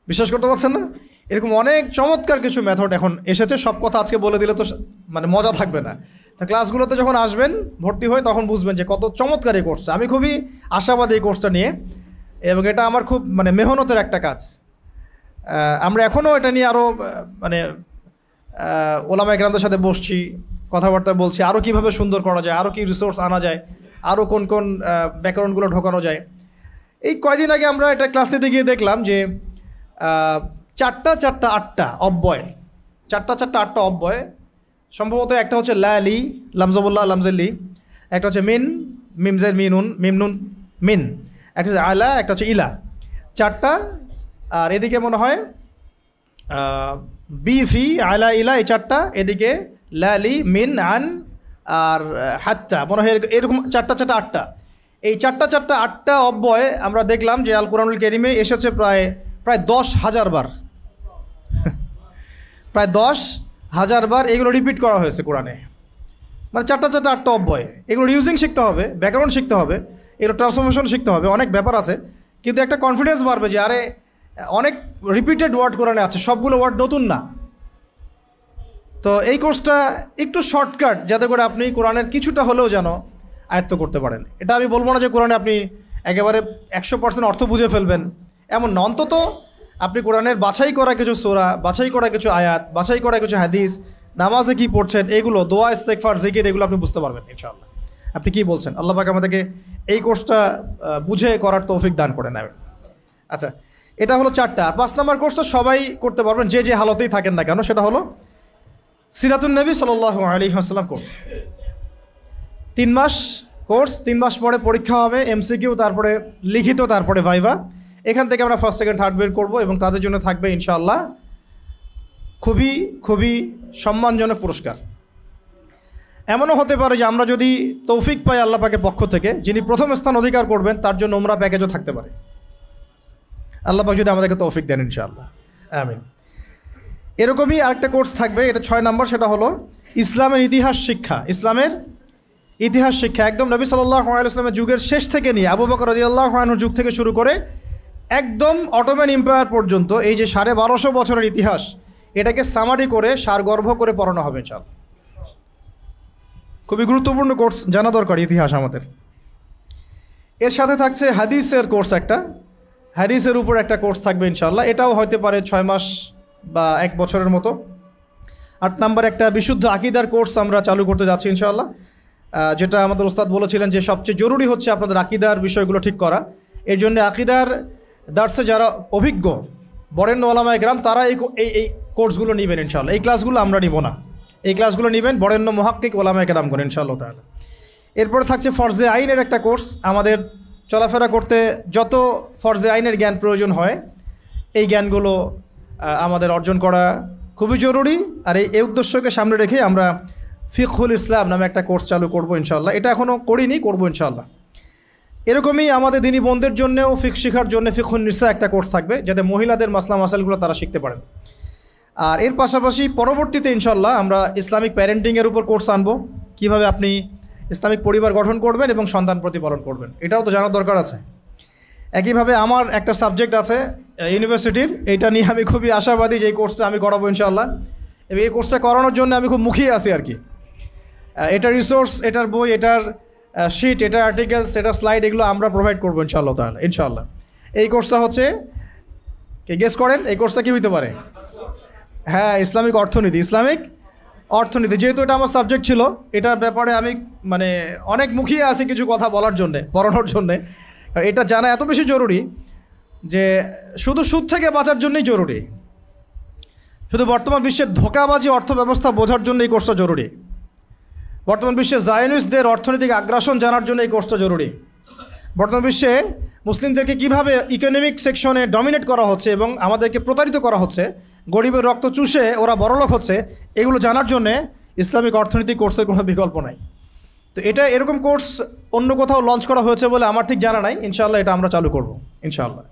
বিশ্বাস করতে পারছেন না? এরকম অনেক চমৎকার কিছু মেথড এখন এসেছে, সব কথা আজকে বলে দিলে তো মানে মজা থাকবে না। তা ক্লাসগুলোতে যখন আসবেন, ভর্তি হয়ে, তখন বুঝবেন যে কত চমৎকার এই কোর্সটা। আমি খুবই আশাবাদী এই কোর্সটা নিয়ে, এবং এটা আমার খুব মানে মেহনতের একটা কাজ। আমরা এখনও এটা নিয়ে আরও মানে ওলামায়ে কেরামদের সাথে বসছি, কথাবার্তা বলছি, আরও কীভাবে সুন্দর করা যায়, আরও কী রিসোর্স আনা যায়, আরও কোন কোন ব্যাকরণগুলো ঢোকানো যায়। এই কয়দিন আগে আমরা একটা ক্লাস নিতে গিয়ে দেখলাম যে 4টা 8টা অব্যয়, চারটা আটটা অব্যয়, সম্ভবত একটা হচ্ছে লালি, লামজাবুল্লাহ লামজাল্লি, একটা হচ্ছে মিন, মিমজের মিনুন, মিমনুন মিন, একটা হচ্ছে আলা, একটা হচ্ছে ইলা, চারটা। আর এদিকে মনে হয় বি ফি আলা ইলা, এই চারটা, এদিকে লালি মিন আন আর হাত্তা, মনে হয় এরকম চারটা আটটা। এই চারটা আটটা অব্যয় আমরা দেখলাম যে আল কোরআনুল কারীমে এসেছে প্রায় 10,000 বার, প্রায় 10,000 বার এগুলো রিপিট করা হয়েছে কোরআনে। মানে চারটা আটটা অব্যয়, এগুলো ইউজিং শিখতে হবে, ব্যাকরণ শিখতে হবে, এগুলো ট্রান্সফরমেশন শিখতে হবে, অনেক ব্যাপার আছে। কিন্তু একটা কনফিডেন্স বাড়বে যে আরে অনেক রিপিটেড ওয়ার্ড কোরআনে আছে, সবগুলো ওয়ার্ড নতুন না। তো এই কোর্সটা একটু শর্টকাট, যাতে করে আপনি কোরআনের কিছুটা হলেও যেন আয়ত্ত করতে পারেন। এটা আমি বলবো না যে কোরআনে আপনি একেবারে 100% অর্থ বুঝে ফেলবেন, এমন না। অন্তত আপনি কোরআনের বাছাই করা কিছু সূরা, বাছাই করা কিছু আয়াত, বাছাই করা কিছু হাদিস, নামাজে কি পড়ছেন, এগুলো দোয়া, ইস্তেগফার, জিকির, এগুলো আপনি বুঝতে পারবেন ইনশাআল্লাহ। আপনি কি বলছেন? আল্লাহ পাক আমাদেরকে এই কোর্সটা বুঝে করার তৌফিক দান করে নেবেন। আচ্ছা, এটা হলো 4টা। আর 5 নম্বর কোর্সটা সবাই করতে পারবেন, যে যে হালতেই থাকেন না কেন, সেটা হলো সিরাতুন নবী সাল্লাল্লাহু আলাইহি ওয়াসাল্লাম কোর্স। 3 মাস কোর্স, 3 মাস পরে পরীক্ষা হবে, এমসিকিউ, তারপরে লিখিত, তারপরে ভাইভা। এখান থেকে আমরা ফার্স্ট, সেকেন্ড, থার্ড বের করবো এবং তাদের জন্য থাকবে ইনশাআল্লাহ খুবই সম্মানজনক পুরস্কার। এমনও হতে পারে যে আমরা যদি তৌফিক পাই আল্লাহ পাকের পক্ষ থেকে, যিনি প্রথম স্থান অধিকার করবেন তার জন্য উমরা প্যাকেজও থাকতে পারে, আল্লাহ পাক যদি আমাদেরকে তৌফিক দেন ইনশাআল্লাহ, আমিন। এরকমই আরেকটা কোর্স থাকবে, এটা 6 নম্বর, সেটা হলো ইসলামের ইতিহাস শিক্ষা। ইসলামের ইতিহাস শিক্ষা একদম নবী সাল্লাল্লাহু আলাইহি ওয়াসাল্লামের যুগের শেষ থেকে নিয়ে আবু বকর রাদিয়াল্লাহু আনহুর যুগ থেকে শুরু করে একদম অটোম্যান এম্পায়ার পর্যন্ত এই যে 1250 বছরের ইতিহাস, এটাকে সামারি করে সারগর্ভ করে পড়ানো হবে ইনশাআল্লাহ। খুবই গুরুত্বপূর্ণ কোর্স, জানা দরকার ইতিহাস আমাদের। এর সাথে থাকছে হাদিসের কোর্স, একটা হাদিসের উপর একটা কোর্স থাকবে ইনশাআল্লাহ। এটাও হতে পারে 6 মাস বা 1 বছরের মতো। 8 নম্বর একটা বিশুদ্ধ আকীদার কোর্স আমরা চালু করতে যাচ্ছি ইনশাআল্লাহ, যেটা আমাদের ওস্তাদ বলেছিলেন যে সবচেয়ে জরুরি হচ্ছে আপনাদের আকীদার বিষয়গুলো ঠিক করা। এর জন্য আকীদার দার্সে যারা অভিজ্ঞ বরেণ্য ওলামায়ে কেরাম, তারা এই কোর্সগুলো নেবেন ইনশাআল্লাহ। এই ক্লাসগুলো আমরা নিব না, এই ক্লাসগুলো নেবেন বরেণ্য মুহাক্কিক ওলামায়ে কেরাম করেন ইনশাআল্লাহ তাআলা। এরপরে থাকছে ফরজে আইনের একটা কোর্স। আমাদের চলাফেরা করতে যত ফরজে আইনের জ্ঞান প্রয়োজন হয়, এই জ্ঞানগুলো আমাদের অর্জন করা খুবই জরুরি। আর এই উদ্দেশ্যকে সামনে রেখে আমরা ফিকহুল ইসলাম নামে একটা কোর্স চালু করব ইনশাআল্লাহ। এটা এখনও করিনি, করবো ইনশাআল্লাহ। এরকমই আমাদের দিনী বোনদের জন্যেও ফিকহ শেখার জন্য ফিকহুন নিসা একটা কোর্স থাকবে, যাতে মহিলাদের মাসলা মাসাইলগুলো তারা শিখতে পারেন। আর এর পাশাপাশি পরবর্তীতে ইনশাআল্লাহ আমরা ইসলামিক প্যারেন্টিংয়ের উপর কোর্স আনবো, কীভাবে আপনি ইসলামিক পরিবার গঠন করবেন এবং সন্তান প্রতিপালন করবেন, এটাও তো জানার দরকার আছে। একইভাবে আমার একটা সাবজেক্ট আছে ইউনিভার্সিটির, এইটা নিয়ে আমি খুবই আশাবাদী যে এই কোর্সটা আমি করাবো ইনশাআল্লাহ। এবং এই কোর্সটা করানোর জন্য আমি খুব মুখিয়ে আছি আর কি। এটার রিসোর্স, এটার বই, এটার শিট, এটার আর্টিকেলস, এটার স্লাইড, এগুলো আমরা প্রোভাইড করবো ইনশাআল্লাহ তাহলে ইনশাআল্লাহ। এই কোর্সটা হচ্ছে, গেস করেন এই কোর্সটা কী হইতে পারে? হ্যাঁ, ইসলামিক অর্থনীতি। ইসলামিক অর্থনীতি, যেহেতু এটা আমার সাবজেক্ট ছিল, এটার ব্যাপারে আমি মানে অনেক মুখিয়ে আছি কিছু কথা বলার জন্যে, পড়ানোর জন্যে। এটা জানা এত বেশি জরুরি যে শুধু সুদ থেকে বাঁচার জন্যই জরুরি, শুধু বর্তমান বিশ্বের ধোঁকাবাজি অর্থ ব্যবস্থা বোঝার জন্য এই কোর্সটা জরুরি, বর্তমান বিশ্বে জায়নিস্টদের অর্থনৈতিক আগ্রাসন জানার জন্য এই কোর্সটা জরুরি, বর্তমান বিশ্বে মুসলিমদেরকে কীভাবে ইকোনমিক সেকশনে ডমিনেট করা হচ্ছে এবং আমাদেরকে প্রতারিত করা হচ্ছে, গরিবের রক্ত চুষে ওরা বড়লোক হচ্ছে, এগুলো জানার জন্যে ইসলামিক অর্থনীতি কোর্সের কোনো বিকল্প নাই। তো এটা এরকম কোর্স অন্য কোথাও লঞ্চ করা হয়েছে বলে আমার ঠিক জানা নাই। ইনশাআল্লাহ এটা আমরা চালু করব ইনশাআল্লাহ।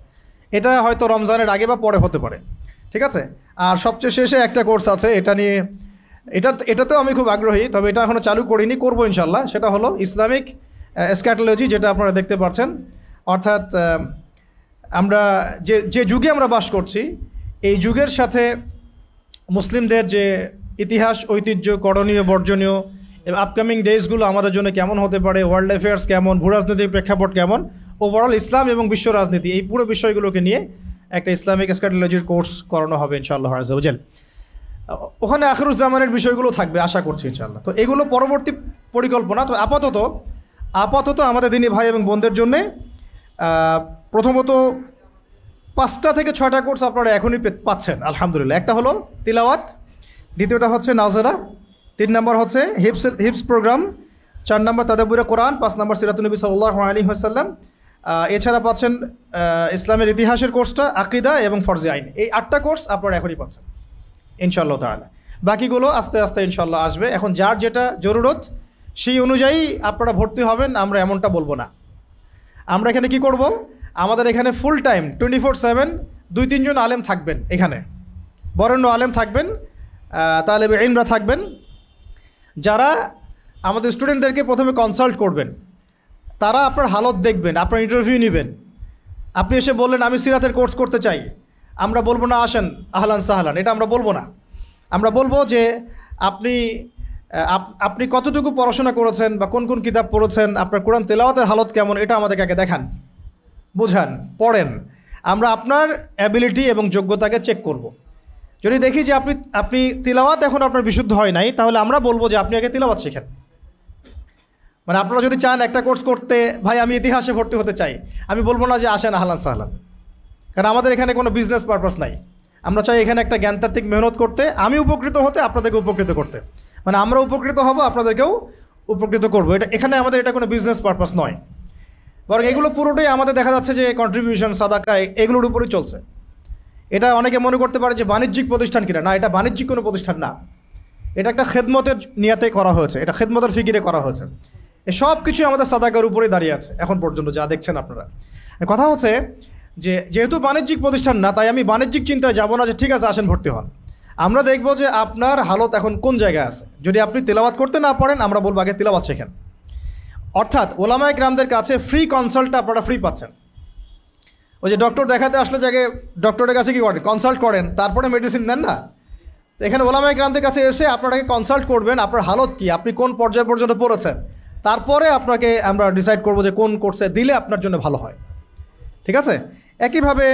এটা হয়তো রমজানের আগে বা পরে হতে পারে, ঠিক আছে। আর সবচেয়ে শেষে একটা কোর্স আছে, এটা নিয়ে এটাতেও আমি খুব আগ্রহী, তবে এটা এখনও চালু করিনি, করবো ইনশাআল্লাহ। সেটা হলো ইসলামিক এসক্যাটোলজি, যেটা আপনারা দেখতে পাচ্ছেন। অর্থাৎ আমরা যে যুগে আমরা বাস করছি, এই যুগের সাথে মুসলিমদের যে ইতিহাস, ঐতিহ্য, করণীয়, বর্জনীয় এবং আপকামিং ডেজগুলো আমাদের জন্য কেমন হতে পারে, ওয়ার্ল্ড অ্যাফেয়ার্স কেমন, ভূরাজনৈতিক প্রেক্ষাপট কেমন, ওভারঅল ইসলাম এবং বিশ্ব রাজনীতি, এই পুরো বিষয়গুলোকে নিয়ে একটা ইসলামিক এসক্যাটোলজির কোর্স করানো হবে ইনশাআল্লাহ আযজা ওয়া জাল। ওখানে আখিরুজ্জামানের বিষয়গুলো থাকবে আশা করছি ইনশাআল্লাহ। তো এগুলো পরবর্তী পরিকল্পনা। তো আপাতত আমাদের দিনী ভাই এবং বোনদের জন্যে প্রথমত 5টা থেকে 6টা কোর্স আপনারা এখনই পাচ্ছেন আলহামদুলিল্লাহ। একটা হলো তিলাওয়াত, দ্বিতীয়টা হচ্ছে নাজেরা, 3 নম্বর হচ্ছে হিপস প্রোগ্রাম, 4 নম্বর তাদাব্বুরে কোরআন, 5 নম্বর সিরাতুন নবী সাল্লাল্লাহু আলাইহি ওয়াসাল্লাম। এছাড়া পাচ্ছেন ইসলামের ইতিহাসের কোর্সটা, আকীদা এবং ফরজে আইন। এই 8টা কোর্স আপনারা এখনই পাচ্ছেন ইনশাআল্লাহ তাআলা। বাকিগুলো আস্তে আস্তে ইনশাআল্লাহ আসবে। এখন যার যেটা জরুরত সেই অনুযায়ী আপনারা ভর্তি হবেন, আমরা এমনটা বলবো না। আমরা এখানে কি করব, আমাদের এখানে ফুল টাইম 24/7 2-3 জন আলেম থাকবেন, এখানে বরেণ্য আলেম থাকবেন, তালেবে ইলমরা থাকবেন, যারা আমাদের স্টুডেন্টদেরকে প্রথমে কনসাল্ট করবেন। তারা আপনার হালত দেখবেন, আপনার ইন্টারভিউ নেবেন। আপনি এসে বললেন আমি সিরাতের কোর্স করতে চাই, আমরা বলবো না আসেন আহলান সাহলান, এটা আমরা বলবো না। আমরা বলবো যে আপনি কতটুকু পড়াশোনা করেছেন বা কোন কোন কিতাব পড়েছেন, আপনার কোরআন তেলাওয়াতের হালত কেমন, এটা আমাদেরকে আগে দেখান, বোঝান, পড়েন। আমরা আপনার অ্যাবিলিটি এবং যোগ্যতাকে চেক করব। যদি দেখি যে আপনি তিলাওয়াত এখন আপনার বিশুদ্ধ হয় নাই, তাহলে আমরা বলবো যে আপনি আগে তিলাওয়াত শেখেন। মানে আপনারা যদি চান একটা কোর্স করতে, ভাই আমি ইতিহাসে ভর্তি হতে চাই, আমি বলবো না যে আসেন আহলান সাহলান, কারণ আমাদের এখানে কোনো বিজনেস পারপাস নাই। আমরা চাই এখানে একটা জ্ঞানতাত্ত্বিক মেহনত করতে, আমি উপকৃত হতে, আপনাদেরকে উপকৃত করতে, মানে আমরা উপকৃত হব, আপনাদেরকেও উপকৃত করবো। এখানে আমাদের এটা কোনো বিজনেস পারপাস নয়, বরং এগুলো পুরোটাই আমাদের দেখা যাচ্ছে যে কন্ট্রিবিউশন, সাদাকায়, এগুলোর উপরেই চলছে। এটা অনেকে মনে করতে পারে যে বাণিজ্যিক প্রতিষ্ঠান কিনা, না, এটা বাণিজ্যিক কোনো প্রতিষ্ঠান না, এটা একটা খেদমতের নিয়াতে করা হয়েছে, এটা খেদমতের ফিকিরে করা হয়েছে। এই সব কিছুই আমাদের সাদাকার উপরেই দাঁড়িয়ে আছে এখন পর্যন্ত যা দেখছেন আপনারা। কথা হচ্ছে যে যেহেতু বাণিজ্যিক প্রতিষ্ঠান না, তাই আমি বাণিজ্যিক চিন্তায় যাব না যে ঠিক আছে আসেন ভর্তি হন। আমরা দেখব যে আপনার হালত এখন কোন জায়গায় আছে। যদি আপনি তিলাওয়াত করতে না পারেন, আমরা বলবো আগে তিলাওয়াত শেখেন। অর্থাৎ ওলামায়ে কেরামদের কাছে ফ্রি কনসাল্টটা আপনারা ফ্রি পাচ্ছেন। ওই যে ডক্টর দেখাতে আসলে জায়গায় ডক্টরের কাছে কি করেন, কনসাল্ট করেন, তারপরে মেডিসিন নেন না। তো এখানে ওলামায়ে কেরামদের কাছে এসে আপনাকে কনসাল্ট করবেন, আপনার হালত কি, আপনি কোন পর্যায় পর্যন্ত পড়েছেন, তারপরে আপনাকে আমরা ডিসাইড করব যে কোন কোর্সে দিলে আপনার জন্য ভালো হয়। ঠিক আছে? একইভাবে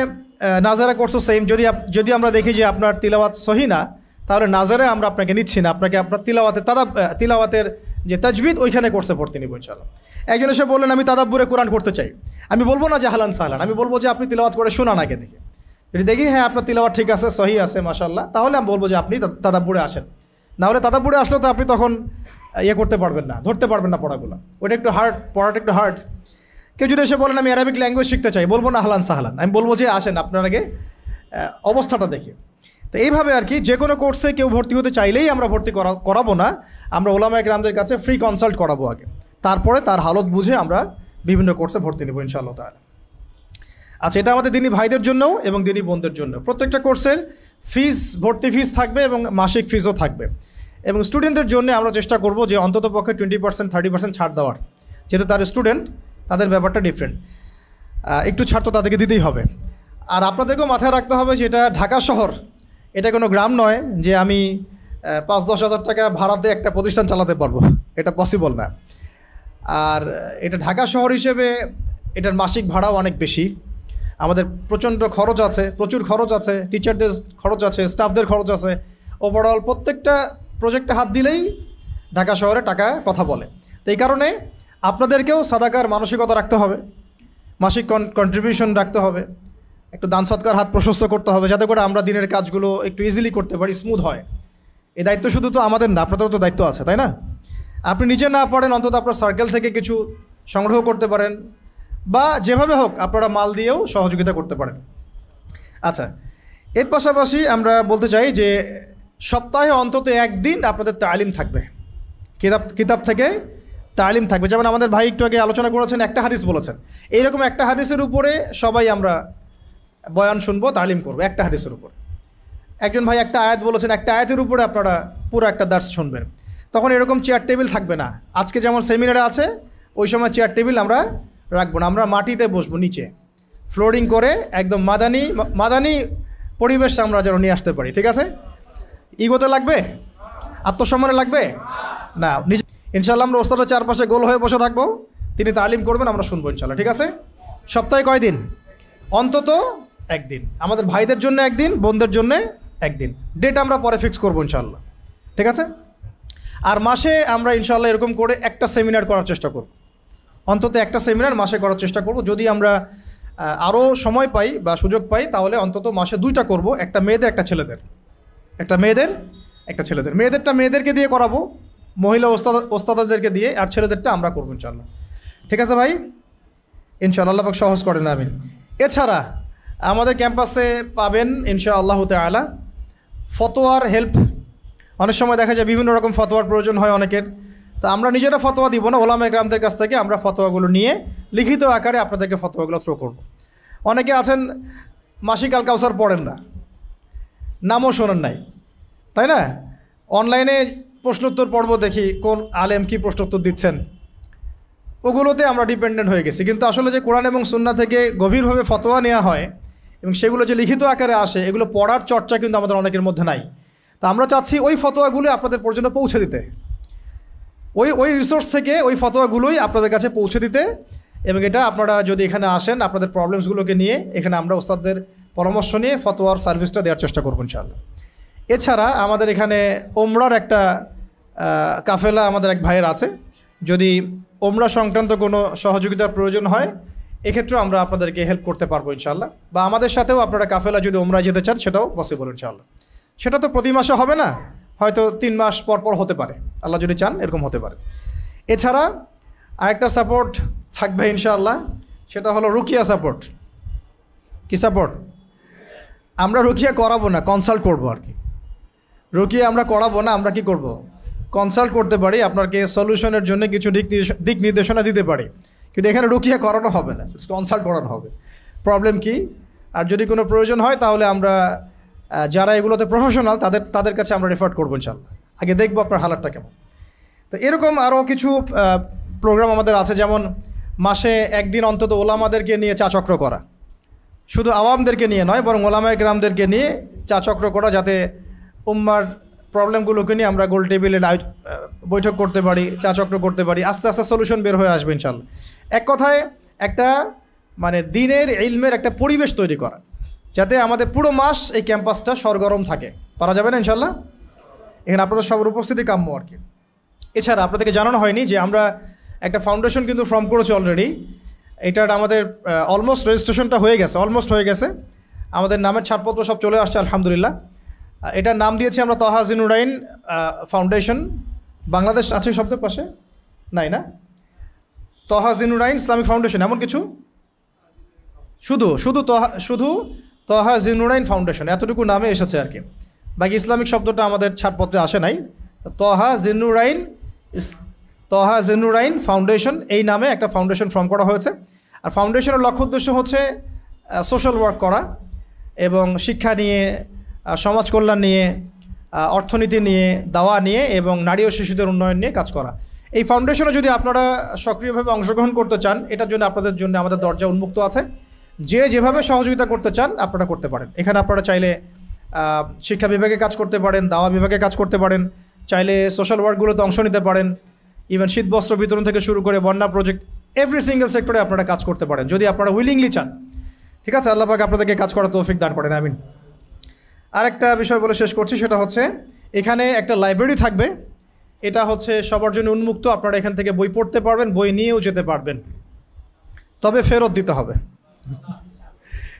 নাজারা কোর্সও সেম। যদি আমরা দেখি যে আপনার তিলাওয়াত সহি না, তাহলে নাজারে আমরা আপনাকে নিচ্ছি না, আপনাকে আপনার তিলাওয়াতের যে তাজবিদ ওইখানে কোর্সে ভর্তি নিব ইনশাআল্লাহ। একজন এসে বললেন আমি তাদাব্বুরে কোরআন করতে চাই, আমি বলবো না যে আহলান সাহলান, আমি বলবো যে আপনি তিলাওয়াত করে শোনান আগে দেখে। যদি দেখি হ্যাঁ আপনার তিলাওয়াত ঠিক আছে, সহি আছে, মাশাআল্লাহ, তাহলে আমি বলবো যে আপনি তাদাব্বুরে আসেন। না হলে তাদাব্বুরে আসলে তো আপনি তখন করতে পারবেন না, ধরতে পারবেন না পড়াগুলো, ওটা একটু হার্ড, পড়াটা একটু হার্ড। কেউ যদি এসে বলেন আমি অ্যারাবিক ল্যাঙ্গুয়েজ শিখতে চাই, বলবো না আহলান সাহলান, আমি বলবো যে আসেন আপনার আগে অবস্থাটা দেখে। তো এইভাবে আর কি যে কোনো কোর্সে কেউ ভর্তি হতে চাইলেই আমরা ভর্তি করাবো না, আমরা ওলামায়ে কেরামদের কাছে ফ্রি কনসাল্ট করাবো আগে, তারপরে তার হালত বুঝে আমরা বিভিন্ন কোর্সে ভর্তি নেব ইনশাআল্লাহ তাআলা। আচ্ছা, এটা আমাদের দিনী ভাইদের জন্যও এবং দিনী বোনদের জন্য। প্রত্যেকটা কোর্সের ফিস, ভর্তি ফিস থাকবে এবং মাসিক ফিসও থাকবে। এবং স্টুডেন্টদের জন্য আমরা চেষ্টা করব যে অন্তত পক্ষে 20% 30% ছাড় দেওয়ার, যেহেতু তার স্টুডেন্ট, তাদের ব্যাপারটা ডিফারেন্ট, একটু ছাড় তো তাদেরকে দিতেই হবে। আর আপনাদেরকেও মাথায় রাখতে হবে যে এটা ঢাকা শহর, এটা কোনো গ্রাম নয় যে আমি 5-10 হাজার টাকা ভাড়াতে একটা প্রতিষ্ঠান চালাতে পারবো, এটা পসিবল না। আর এটা ঢাকা শহর হিসেবে এটার মাসিক ভাড়াও অনেক বেশি, আমাদের প্রচণ্ড খরচ আছে, প্রচুর খরচ আছে, টিচারদের খরচ আছে, স্টাফদের খরচ আছে। ওভারঅল প্রত্যেকটা প্রজেক্টে হাত দিলেই ঢাকা শহরে টাকা কথা বলে। তো এই কারণে আপনাদেরকেও সাদাকার মানসিকতা রাখতে হবে, মাসিক কন্ট্রিবিউশন রাখতে হবে, একটু দান সৎকার হাত প্রশস্ত করতে হবে, যাতে করে আমরা দিনের কাজগুলো একটু ইজিলি করতে পারি, স্মুথ হয়। এই দায়িত্ব শুধু তো আমাদের না, আপনাদেরও তো দায়িত্ব আছে, তাই না? আপনি নিজে না পড়েন, অন্তত আপনার সার্কেল থেকে কিছু সংগ্রহ করতে পারেন, বা যেভাবে হোক আপনারা মাল দিয়েও সহযোগিতা করতে পারেন। আচ্ছা, এর পাশাপাশি আমরা বলতে চাই যে সপ্তাহে অন্তত একদিন আপনাদের তালিম থাকবে, কিতাব থেকে তালিম থাকবে। যেমন আমাদের ভাই একটু আগে আলোচনা করেছেন, একটা হাদিস বলেছেন, এইরকম একটা হাদিসের উপরে সবাই আমরা বয়ান শুনবো, তালিম করবো একটা হাদিসের উপর। একজন ভাই একটা আয়াত বলেছেন, একটা আয়াতের উপরে আপনারা পুরো একটা দার্স শুনবেন। তখন এরকম চেয়ার টেবিল থাকবে না, আজকে যেমন সেমিনারে আছে ওই সময় চেয়ার টেবিল আমরা রাখবো না, আমরা মাটিতে বসবো, নিচে ফ্লোরিং করে একদম মাদানি পরিবেশ আমরা যেন নিয়ে আসতে পারি। ঠিক আছে? ইগোতে লাগবে, আত্মসম্মানে লাগবে না, নিজে ইনশাআল্লাহ আমরা ওস্তাদের চারপাশে গোল হয়ে বসে থাকবো, তিনি তালিম করবেন, আমরা শুনবো ইনশাআল্লাহ। ঠিক আছে? সপ্তাহে কয় দিন? অন্তত একদিন, আমাদের ভাইদের জন্য একদিন, বোনদের জন্য একদিন। ডেট আমরা পরে ফিক্স করবো ইনশাআল্লাহ। ঠিক আছে? আর মাসে আমরা ইনশাআল্লাহ এরকম করে একটা সেমিনার করার চেষ্টা করব, অন্তত একটা সেমিনার মাসে করার চেষ্টা করব। যদি আমরা আরও সময় পাই বা সুযোগ পাই, তাহলে অন্তত মাসে 2টা করব, একটা মেয়েদের একটা ছেলেদের, একটা মেয়েদের একটা ছেলেদের, মেয়েদেরকে দিয়ে করাবো, মহিলা ওস্তাদদেরকে দিয়ে, আর ছেলেদেরটা আমরা করবো ইনশাআল্লাহ। ঠিক আছে ভাই, ইনশাআল্লাহ আল্লাহ পাক সহজ করেন, আমিন। এছাড়া আমাদের ক্যাম্পাসে পাবেন ইনশাআল্লাহ তাআলা ফতোয়ার হেল্প। অনেক সময় দেখা যায় বিভিন্ন রকম ফতোয়ার প্রয়োজন হয় অনেকের, তো আমরা নিজেরা ফতোয়া দিব না, ওলামায়ে কেরামদের কাছ থেকে আমরা ফতোয়াগুলো নিয়ে লিখিত আকারে আপনাদেরকে ফতোয়াগুলো থ্রো করব। অনেকে আছেন মাসিক আল কাউসার পড়েন না, নামও শোনেন নাই, তাই না? অনলাইনে প্রশ্নোত্তর পর্ব দেখি, কোন আলেম কি প্রশ্নোত্তর দিচ্ছেন, ওগুলোতে আমরা ডিপেন্ডেন্ট হয়ে গেছি। কিন্তু আসলে যে কোরআন এবং সুন্নাহ থেকে গভীরভাবে ফতোয়া নেওয়া হয় এবং সেগুলো যে লিখিত আকারে আসে, এগুলো পড়ার চর্চা কিন্তু আমাদের অনেকের মধ্যে নাই। তো আমরা চাচ্ছি ওই ফতোয়াগুলো আপনাদের পর্যন্ত পৌঁছে দিতে, ওই রিসোর্স থেকে ওই ফতোয়াগুলোই আপনাদের কাছে পৌঁছে দিতে। এবং এটা আপনারা যদি এখানে আসেন, আপনাদের প্রবলেমসগুলোকে নিয়ে এখানে আমরা ওস্তাদদের পরামর্শ নিয়ে ফতোয়ার সার্ভিসটা দেওয়ার চেষ্টা করব ইনশাআল্লাহ। এছাড়া আমাদের এখানে ওমরার একটা কাফেলা আমাদের এক ভাইয়ের আছে, যদি ওমরা সংক্রান্ত কোনো সহযোগিতার প্রয়োজন হয় এক্ষেত্রেও আমরা আপনাদেরকে হেল্প করতে পারবো ইনশাআল্লাহ। বা আমাদের সাথেও আপনারা কাফেলা যদি ওমরা যেতে চান সেটাও পসিবল ইনশাআল্লাহ। সেটা তো প্রতি মাসে হবে না, হয়তো 3 মাস পর পর হতে পারে, আল্লাহ যদি চান এরকম হতে পারে। এছাড়া আরেকটা সাপোর্ট থাকবে ইনশাআল্লাহ, সেটা হলো রুকিয়া সাপোর্ট। কি সাপোর্ট? আমরা রুকিয়া করাবো না, কনসাল্ট করবো আর কি। রুকিয়া আমরা করাবো না, আমরা কি করব? কনসাল্ট করতে পারি, আপনাকে সলিউশনের জন্য কিছু দিক নির্দেশনা দিতে পারি, কিন্তু এখানে রুকিয়া করানো হবে না, কনসাল্ট করানো হবে প্রবলেম কি। আর যদি কোনো প্রয়োজন হয় তাহলে আমরা যারা এগুলোতে প্রফেশনাল তাদের কাছে আমরা রেফার করবো ইনশাআল্লাহ। আগে দেখবো আপনার হালাতটা কেমন। তো এরকম আরও কিছু প্রোগ্রাম আমাদের আছে, যেমন মাসে একদিন অন্তত ওলামাদেরকে নিয়ে চা চক্র করা, শুধু আওয়ামদেরকে নিয়ে নয় বরং ওলামায়ে কেরামদেরকে নিয়ে চা চক্র করা, যাতে উম্মার প্রবলেমগুলোকে নিয়ে আমরা গোল টেবিলে বৈঠক করতে পারি, চা চক্র করতে পারি, আস্তে আস্তে সলিউশন বের হয়ে আসবে ইনশাআল্লাহ। এক কথায় একটা মানে দিনের ইলমের একটা পরিবেশ তৈরি করা, যাতে আমাদের পুরো মাস এই ক্যাম্পাসটা সরগরম থাকে। পারা যাবে না ইনশাআল্লাহ? এখানে আপনাদের সবার উপস্থিতি কাম্য আর কি। এছাড়া আপনাদেরকে জানানো হয়নি যে আমরা একটা ফাউন্ডেশন কিন্তু ফর্ম করেছি অলরেডি। এটার আমাদের অলমোস্ট রেজিস্ট্রেশনটা হয়ে গেছে, আমাদের নামের ছাড়পত্র সব চলে আসছে আলহামদুলিল্লাহ। এটার নাম দিয়েছি আমরা তহা জিন্নুরাইন ফাউন্ডেশন। বাংলাদেশ আছে শব্দের পাশে? নাই না? তহা জিন্নুরাইন ইসলামিক ফাউন্ডেশন এমন কিছু, শুধু তহা জিন্নুরাইন ফাউন্ডেশন এতটুকু নামে এসেছে আর কি। বাকি ইসলামিক শব্দটা আমাদের ছাড়পত্রে আসে নাই। তহা জিন্নুরাইন ফাউন্ডেশন এই নামে একটা ফাউন্ডেশন ফর্ম করা হয়েছে। আর ফাউন্ডেশনের লক্ষ্য উদ্দেশ্য হচ্ছে সোশ্যাল ওয়ার্ক করা এবং শিক্ষা নিয়ে, সমাজ কল্যাণ নিয়ে, অর্থনীতি নিয়ে, দাওয়া নিয়ে এবং নারী ও শিশুদের উন্নয়ন নিয়ে কাজ করা। এই ফাউন্ডেশনে যদি আপনারা সক্রিয়ভাবে অংশগ্রহণ করতে চান, এটার জন্য আপনাদের জন্য আমাদের দরজা উন্মুক্ত আছে। যেভাবে সহযোগিতা করতে চান আপনারা করতে পারেন। এখানে আপনারা চাইলে শিক্ষা বিভাগে কাজ করতে পারেন, দাওয়া বিভাগে কাজ করতে পারেন, চাইলে সোশ্যাল ওয়ার্কগুলোতে অংশ নিতে পারেন, ইভেন শীত বস্ত্র বিতরণ থেকে শুরু করে বন্যা প্রজেক্ট, এভরি সিঙ্গেল সেক্টরে আপনারা কাজ করতে পারেন যদি আপনারা উইলিংলি চান। ঠিক আছে, আল্লাহ পাক আপনাদেরকে কাজ করার তৌফিক দান করেন, আমিন। আরেকটা বিষয় বলে শেষ করছি, সেটা হচ্ছে এখানে একটা লাইব্রেরি থাকবে। এটা হচ্ছে সবার জন্য উন্মুক্ত, আপনারা এখান থেকে বই পড়তে পারবেন, বই নিয়েও যেতে পারবেন, তবে ফেরত দিতে হবে।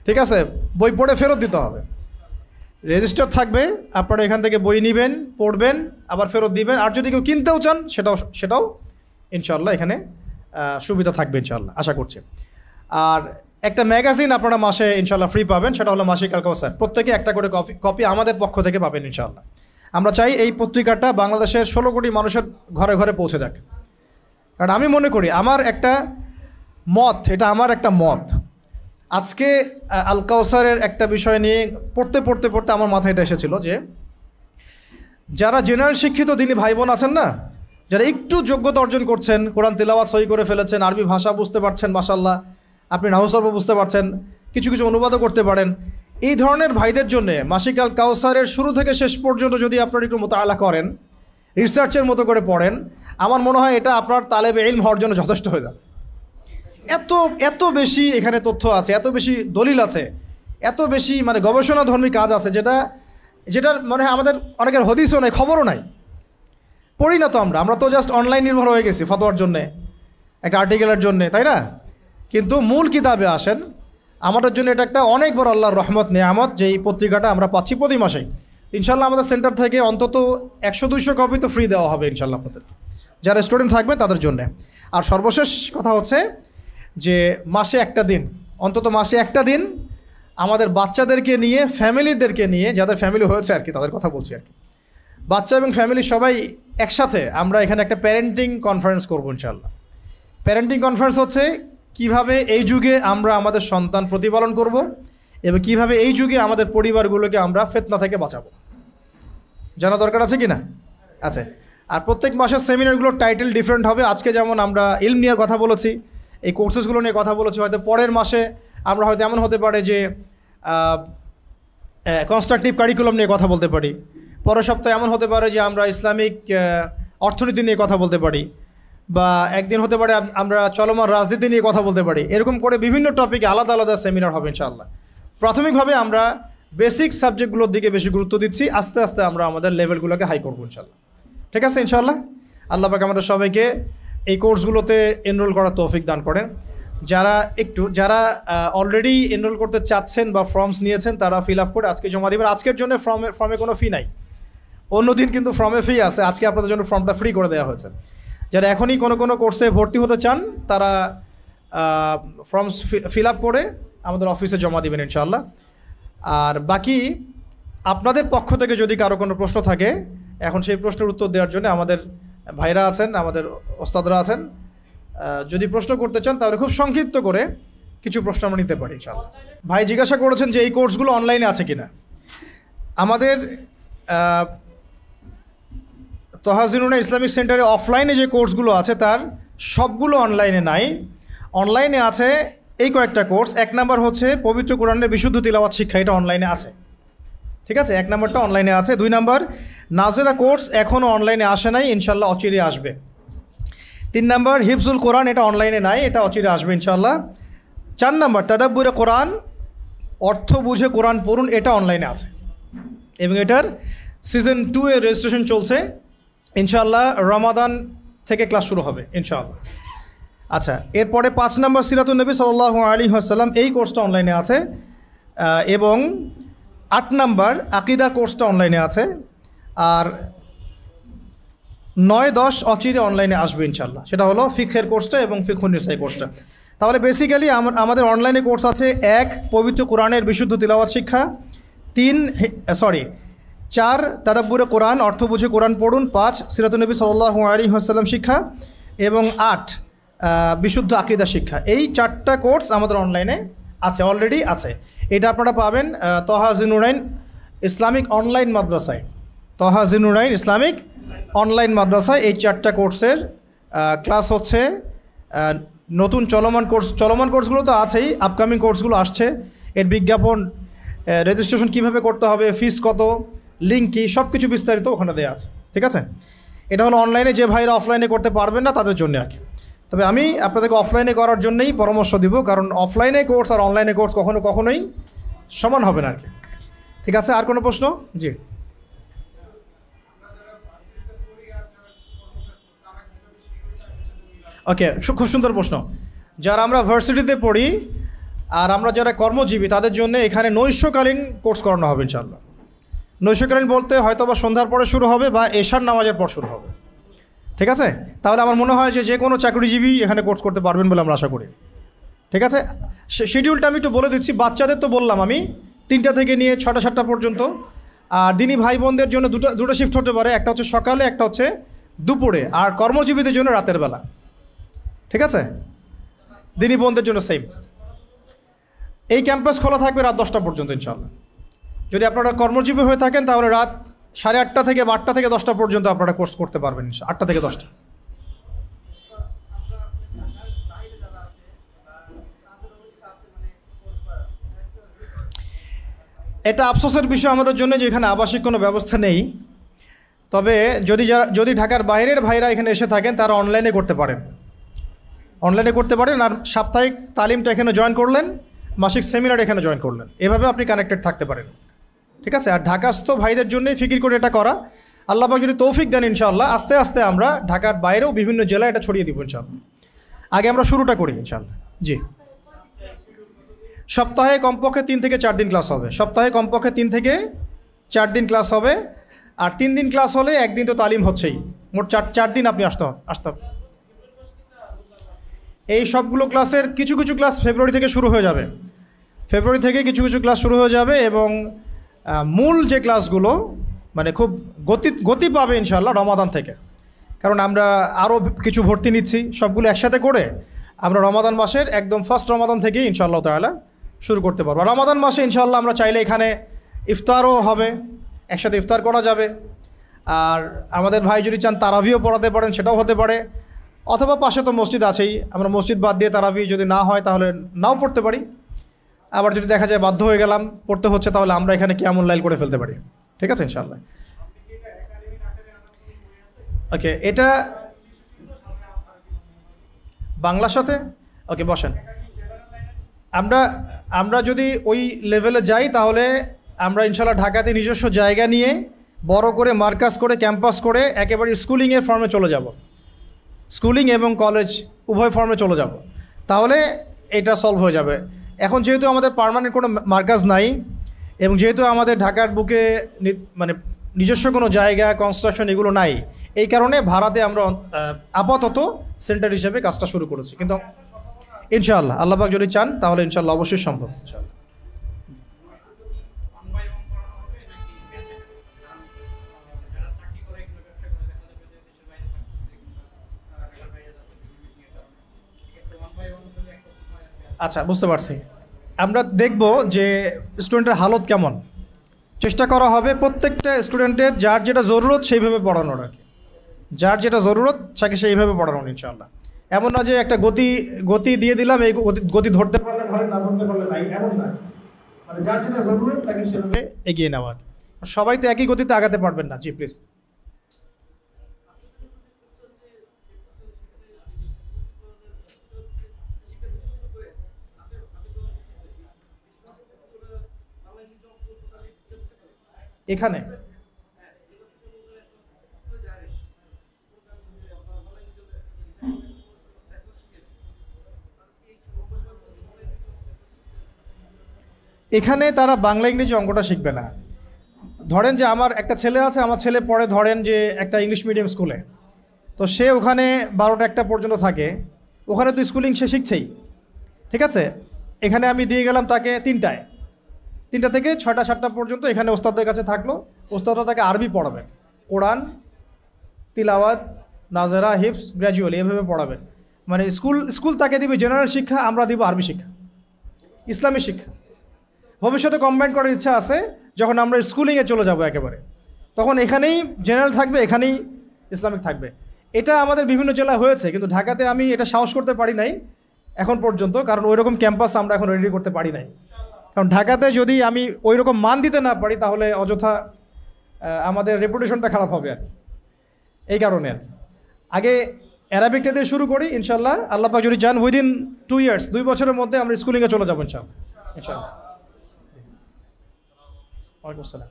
ঠিক আছে, বই পড়ে ফেরত দিতে হবে। রেজিস্টার থাকবে, আপনারা এখান থেকে বই নেবেন, পড়বেন, আবার ফেরত দিবেন। আর যদি কেউ কিনতেও চান সেটাও ইনশাআল্লাহ এখানে সুবিধা থাকবে ইনশাআল্লাহ, আশা করছি। আর একটা ম্যাগাজিন আপনারা মাসে ইনশাআল্লাহ ফ্রি পাবেন, সেটা হলো মাসিক আল কাউসার। প্রত্যেকে একটা করে কপি আমাদের পক্ষ থেকে পাবেন ইনশাআল্লাহ। আমরা চাই এই পত্রিকাটা বাংলাদেশের 16 কোটি মানুষের ঘরে ঘরে পৌঁছে যাক। কারণ আমি মনে করি, আমার একটা মত, আজকে আল কাউসারের একটা বিষয় নিয়ে পড়তে আমার মাথায় এটা এসেছিল যে যারা জেনারেল শিক্ষিত দিনী ভাই বোন আছেন না, যারা একটু যোগ্যতা অর্জন করছেন, কোরআন তিলাওয়াত সহি করে ফেলেছেন, আরবি ভাষা বুঝতে পারছেন মাশাআল্লাহ, আপনি নাহু সরফ বুঝতে পারছেন, কিছু অনুবাদও করতে পারেন, এই ধরনের ভাইদের জন্য মাসিক আল কাউসারের শুরু থেকে শেষ পর্যন্ত যদি আপনারা একটু মোতাআলা করেন, রিসার্চের মতো করে পড়েন, আমার মনে হয় এটা আপনার তালেবে ইলম হওয়ার জন্য যথেষ্ট হয়ে যাবে। এত বেশি এখানে তথ্য আছে, এত বেশি দলিল আছে, এত বেশি মানে গবেষণাধর্মী কাজ আছে, যেটার মনে হয় আমাদের অনেকের হদিসও নাই, খবরও নাই, পড়ি না তো আমরা তো জাস্ট অনলাইন নির্ভর হয়ে গেছি ফতোয়ার জন্যে, একটা আর্টিকেলের জন্যে, তাই না? কিন্তু মূল কিতাবে আসেন, আমাদের জন্য এটা একটা অনেক বড় আল্লাহর রহমত, নেয়ামত, যে এই পত্রিকাটা আমরা পাচ্ছি প্রতি মাসেই। ইনশাল্লাহ আমাদের সেন্টার থেকে অন্তত 100-200 কপি তো ফ্রি দেওয়া হবে ইনশাল্লাহ আপনাদেরকে, যারা স্টুডেন্ট থাকবে তাদের জন্য। আর সর্বশেষ কথা হচ্ছে যে মাসে একটা দিন, অন্তত মাসে একটা দিন আমাদের বাচ্চাদেরকে নিয়ে, ফ্যামিলিদেরকে নিয়ে, যাদের ফ্যামিলি হয়েছে আর কি, তাদের কথা বলছি আর কি, বাচ্চা এবং ফ্যামিলি সবাই একসাথে আমরা এখানে একটা প্যারেন্টিং কনফারেন্স করবো ইনশাল্লাহ। প্যারেন্টিং কনফারেন্স হচ্ছে কিভাবে এই যুগে আমরা আমাদের সন্তান প্রতিপালন করব এবং কিভাবে এই যুগে আমাদের পরিবারগুলোকে আমরা ফিতনা থেকে বাঁচাবো। জানা দরকার আছে কি না? আছে। আর প্রত্যেক মাসের সেমিনারগুলোর টাইটেল ডিফারেন্ট হবে। আজকে যেমন আমরা ইলম নিয়ে কথা বলেছি, এই কোর্সেসগুলো নিয়ে কথা বলেছি, হয়তো পরের মাসে আমরা হয়তো এমন হতে পারে যে কনস্ট্রাকটিভ কারিকুলাম নিয়ে কথা বলতে পারি, পরের সপ্তাহে এমন হতে পারে যে আমরা ইসলামিক অর্থনীতি নিয়ে কথা বলতে পারি, বা একদিন হতে পারে আমরা চলমান রাজনীতি নিয়ে কথা বলতে পারি। এরকম করে বিভিন্ন টপিকে আলাদা আলাদা সেমিনার হবে ইনশাআল্লাহ। প্রাথমিকভাবে আমরা বেসিক সাবজেক্টগুলোর দিকে বেশি গুরুত্ব দিচ্ছি, আস্তে আস্তে আমরা আমাদের লেভেলগুলোকে হাই করবো ইনশাআল্লাহ। ঠিক আছে ইনশাআল্লাহ। আল্লাহ পাক আমাদের সবাইকে এই কোর্সগুলোতে এনরোল করার তৌফিক দান করেন। যারা অলরেডি এনরোল করতে চাচ্ছেন বা ফর্মস নিয়েছেন তারা ফিল আপ করে আজকে জমা দেবেন। আজকের জন্য ফর্মে কোনো ফি নাই, অন্যদিন কিন্তু ফর্মে ফি আছে, আজকে আপনাদের জন্য ফর্মটা ফ্রি করে দেওয়া হয়েছে। যারা এখনই কোনো কোর্সে ভর্তি হতে চান তারা ফর্মস ফিল আপ করে আমাদের অফিসে জমা দেবেন ইনশাআল্লাহ। আর বাকি আপনাদের পক্ষ থেকে যদি কারো কোনো প্রশ্ন থাকে, এখন সেই প্রশ্নের উত্তর দেওয়ার জন্য আমাদের ভাইরা আছেন, আমাদের ওস্তাদরা আছেন। যদি প্রশ্ন করতে চান তাহলে খুব সংক্ষিপ্ত করে কিছু প্রশ্ন আমরা নিতে পারি ইনশাআল্লাহ। ভাই জিজ্ঞাসা করেছেন যে এই কোর্সগুলো অনলাইনে আছে কিনা। আমাদের তহাজিনুনা ইসলামিক সেন্টারে অফলাইনে যে কোর্সগুলো আছে তার সবগুলো অনলাইনে নাই। অনলাইনে আছে এই কয়েকটা কোর্স। 1 নাম্বার হচ্ছে পবিত্র কোরআনের বিশুদ্ধ তিলাওয়াত শিক্ষা, এটা অনলাইনে আছে। ঠিক আছে, 1 নাম্বারটা অনলাইনে আছে। 2 নাম্বার নাজেরা কোর্স এখনও অনলাইনে আসে নাই, ইনশাল্লাহ অচিরে আসবে। 3 নাম্বার হিফজুল কোরআন, এটা অনলাইনে নাই, এটা অচিরে আসবে ইনশাল্লাহ। 4 নাম্বার তাদাব্বুরে কোরআন, অর্থ বুঝে কোরআন পড়ুন, এটা অনলাইনে আছে এবং এটার সিজন 2 এর রেজিস্ট্রেশন চলছে। ইনশাআল্লাহ রমাদান থেকে ক্লাস শুরু হবে ইনশাআল্লাহ। আচ্ছা, এরপরে 5 নাম্বার সিরাতুন নবী সাল্লাল্লাহু আলাইহি ওয়াসাল্লাম, এই কোর্সটা অনলাইনে আছে। এবং 8 নাম্বার আকিদা কোর্সটা অনলাইনে আছে। আর 9-10 অচিরে অনলাইনে আসবে ইনশাআল্লাহ, সেটা হলো ফিকহের কোর্সটা এবং ফিকহুন নিসাই কোর্সটা। তাহলে বেসিক্যালি আমাদের অনলাইনে কোর্স আছে 1 পবিত্র কোরআনের বিশুদ্ধ তিলাওয়াত শিক্ষা, 4 তাদাব্বুরে কোরআন, অর্থ বুঝে কোরআন পড়ুন, 5 সিরাতুন নবী সাল্লাল্লাহু আলাইহি ওয়াসাল্লাম শিক্ষা এবং 8 বিশুদ্ধ আকীদা শিক্ষা। এই 4টা কোর্স আমাদের অনলাইনে আছে, অলরেডি আছে। এটা আপনারা পাবেন তহাজিনুরাইন ইসলামিক অনলাইন মাদ্রাসায়, তহাজিনুরাইন ইসলামিক অনলাইন মাদ্রাসায় এই 4টা কোর্সের ক্লাস হচ্ছে। নতুন চলমান কোর্সগুলো তো আছেই, আপকামিং কোর্সগুলো আসছে। এর বিজ্ঞাপন, রেজিস্ট্রেশন কিভাবে করতে হবে, ফিস কত, লিঙ্ক কী, সব কিছু বিস্তারিত ওখানে দেওয়া আছে। ঠিক আছে, এটা হলো অনলাইনে যে ভাইরা অফলাইনে করতে পারবেন না তাদের জন্য আর কি। তবে আমি আপনাদেরকে অফলাইনে করার জন্যই পরামর্শ দিব, কারণ অফলাইনে কোর্স আর অনলাইনে কোর্স কখনোই সমান হবে না আর কি। ঠিক আছে, আর কোনো প্রশ্ন? জি, ওকে, খুব সুন্দর প্রশ্ন। যারা আমরা ভার্সিটিতে পড়ি আর আমরা যারা কর্মজীবী তাদের জন্য এখানে নৈশকালীন কোর্স করানো হবে ইনশাআল্লাহ। নৈশকালীন বলতে হয়তো বা সন্ধ্যার পরে শুরু হবে বা এশার নামাজের পর শুরু হবে। ঠিক আছে, তাহলে আমার মনে হয় যে কোনো চাকরিজীবী এখানে কোর্স করতে পারবেন বলে আমরা আশা করি। ঠিক আছে, শিডিউলটা আমি একটু বলে দিচ্ছি। বাচ্চাদের তো বললাম আমি 3টা থেকে নিয়ে 6টা-7টা পর্যন্ত। আর দিনী ভাই বোনদের জন্য দুটো শিফট হতে পারে, একটা হচ্ছে সকালে, একটা হচ্ছে দুপুরে। আর কর্মজীবীদের জন্য রাতের বেলা। ঠিক আছে, দিনী বোনদের জন্য সেম। এই ক্যাম্পাস খোলা থাকবে রাত 10টা পর্যন্ত ইনশাআল্লাহ। যদি আপনারা কর্মজীবী হয়ে থাকেন তাহলে রাত 8:30 থেকে 8টা থেকে 10টা পর্যন্ত আপনারা কোর্স করতে পারবেন ইনশাআল্লাহ, 8টা থেকে 10টা। এটা আফসোসের বিষয় আমাদের জন্য যে এখানে আবাসিক কোনো ব্যবস্থা নেই। তবে যদি ঢাকার বাইরের ভাইরা এখানে এসে থাকেন তারা অনলাইনে করতে পারেন, আর সাপ্তাহিক তালিমটা এখানে জয়েন করলেন, মাসিক সেমিনার এখানে জয়েন করলেন, এভাবে আপনি কানেক্টেড থাকতে পারেন। ঠিক আছে, আর ঢাকাস্থ ভাইদের জন্যই ফিকির করে এটা করা। আল্লাহ পাক যদি তৌফিক দেন ইনশাআল্লাহ আস্তে আস্তে আমরা ঢাকার বাইরেও বিভিন্ন জেলায় এটা ছড়িয়ে দিব ইনশাআল্লাহ। আগে আমরা শুরুটা করি ইনশাআল্লাহ। জি, সপ্তাহে কমপক্ষে 3 থেকে 4 দিন ক্লাস হবে, সপ্তাহে কমপক্ষে 3 থেকে 4 দিন ক্লাস হবে, আর 3 দিন ক্লাস হলে 1 দিন তো তালিম হচ্ছেই, মোট 4 দিন আপনি আসতে হবে। এই সবগুলো ক্লাসের কিছু কিছু ক্লাস ফেব্রুয়ারি থেকে শুরু হয়ে যাবে, ফেব্রুয়ারি থেকে কিছু কিছু ক্লাস শুরু হয়ে যাবে, এবং মূল যে ক্লাসগুলো মানে খুব গতি পাবে ইনশাআল্লাহ রমাদান থেকে। কারণ আমরা আরও কিছু ভর্তি নিচ্ছি, সবগুলো একসাথে করে আমরা রমাদান মাসের একদম ফার্স্ট রমাদান থেকেই ইনশাআল্লাহ তাআলা শুরু করতে পারবো। রমাদান মাসে ইনশাআল্লাহ আমরা চাইলে এখানে ইফতারও হবে, একসাথে ইফতার করা যাবে। আর আমাদের ভাই যদি চান তারাবিও পড়াতে পারেন, সেটাও হতে পারে, অথবা পাশে তো মসজিদ আছেই, আমরা মসজিদ বাদ দিয়ে তারাবি যদি না হয় তাহলে নাও পড়তে পারি। আবার যদি দেখা যায় বাধ্য হয়ে গেলাম পড়তে হচ্ছে, তাহলে আমরা এখানে কিয়ামুল লাইল করে ফেলতে পারি। ঠিক আছে ইনশাআল্লাহ। ওকে, এটা বাংলার সাথে ওকে বসেন। আমরা যদি ওই লেভেলে যাই তাহলে আমরা ইনশাআল্লাহ ঢাকাতে নিজস্ব জায়গা নিয়ে বড় করে মার্কাজ করে ক্যাম্পাস করে একেবারে স্কুলিংয়ের ফর্মে চলে যাব, স্কুলিং এবং কলেজ উভয় ফর্মে চলে যাব, তাহলে এটা সলভ হয়ে যাবে। এখন যেহেতু আমাদের পার্মানেন্ট কোনো মার্কাজ নাই, এবং যেহেতু আমাদের ঢাকার বুকে মানে নিজস্ব কোনো জায়গা কনস্ট্রাকশন এগুলো নাই, এই কারণে ভাড়াতে আমরা আপাতত সেন্টার হিসেবে কাজটা শুরু করেছি। কিন্তু ইনশাআল্লাহ আল্লাহ পাক যদি চান তাহলে ইনশাআল্লাহ অবশ্যই সম্ভব ইনশাআল্লাহ। আচ্ছা, বুঝতে পারছি। আমরা দেখব যে স্টুডেন্টের হালত কেমন, চেষ্টা করা হবে প্রত্যেকটা স্টুডেন্টের যার যেটা জরুরত সেইভাবে পড়ানোর, আর কি যার যেটা জরুরত তাকে সেইভাবে পড়ানোর ইনশাআল্লাহ। এমন না যে একটা গতি দিয়ে দিলাম, এই গতি ধরতে পারলে ভালো, না ধরতে পারলে নাই, এমন না। মানে যার যেটা জরুরত তাকে সেভাবে এগিয়ে নেওয়া। সবাই তো একই গতিতে আগাতে পারবেন না। জি প্লিজ। এখানে এখানে তারা বাংলা ইংরেজি অঙ্কটা শিখবে না। ধরেন যে আমার একটা ছেলে আছে, আমার ছেলে পড়ে ধরেন যে একটা ইংলিশ মিডিয়াম স্কুলে, তো সে ওখানে 12টা 1টা পর্যন্ত থাকে, ওখানে তো স্কুলিং সে শিখছেই। ঠিক আছে, এখানে আমি দিয়ে গেলাম তাকে 3টা থেকে 6টা 7টা পর্যন্ত এখানে ওস্তাদের কাছে থাকলো, ওস্তাদরা তাকে আরবি পড়াবেন, কোরআন, তিলাওয়াত, নাজেরা, হিফজ, গ্র্যাজুয়ালি এভাবে পড়াবেন। মানে স্কুল তাকে দিবে জেনারেল শিক্ষা, আমরা দিব আরবি শিক্ষা, ইসলামী শিক্ষা। ভবিষ্যতে কম্বাইন করার ইচ্ছা আছে, যখন আমরা স্কুলিংয়ে চলে যাব একেবারে, তখন এখানেই জেনারেল থাকবে, এখানেই ইসলামিক থাকবে। এটা আমাদের বিভিন্ন জেলায় হয়েছে, কিন্তু ঢাকাতে আমি এটা সাহস করতে পারি নাই এখন পর্যন্ত, কারণ ওই রকম ক্যাম্পাস আমরা এখন রেডি করতে পারি নাই। কারণ ঢাকাতে যদি আমি ওই রকম মান দিতে না পারি তাহলে অযথা আমাদের রেপুটেশনটা খারাপ হবে আর এই কারণে। আগে অ্যারাবিকটা দিয়ে শুরু করি ইনশাল্লাহ, আল্লাহ পাক যদি চান উইদিন 2 ইয়ার্স 2 বছরের মধ্যে আমরা স্কুলিংয়ে চলে যাবো ইনশাল্লাহ। ইনশাল্লাহ। ওয়ালাইকুম আসসালাম।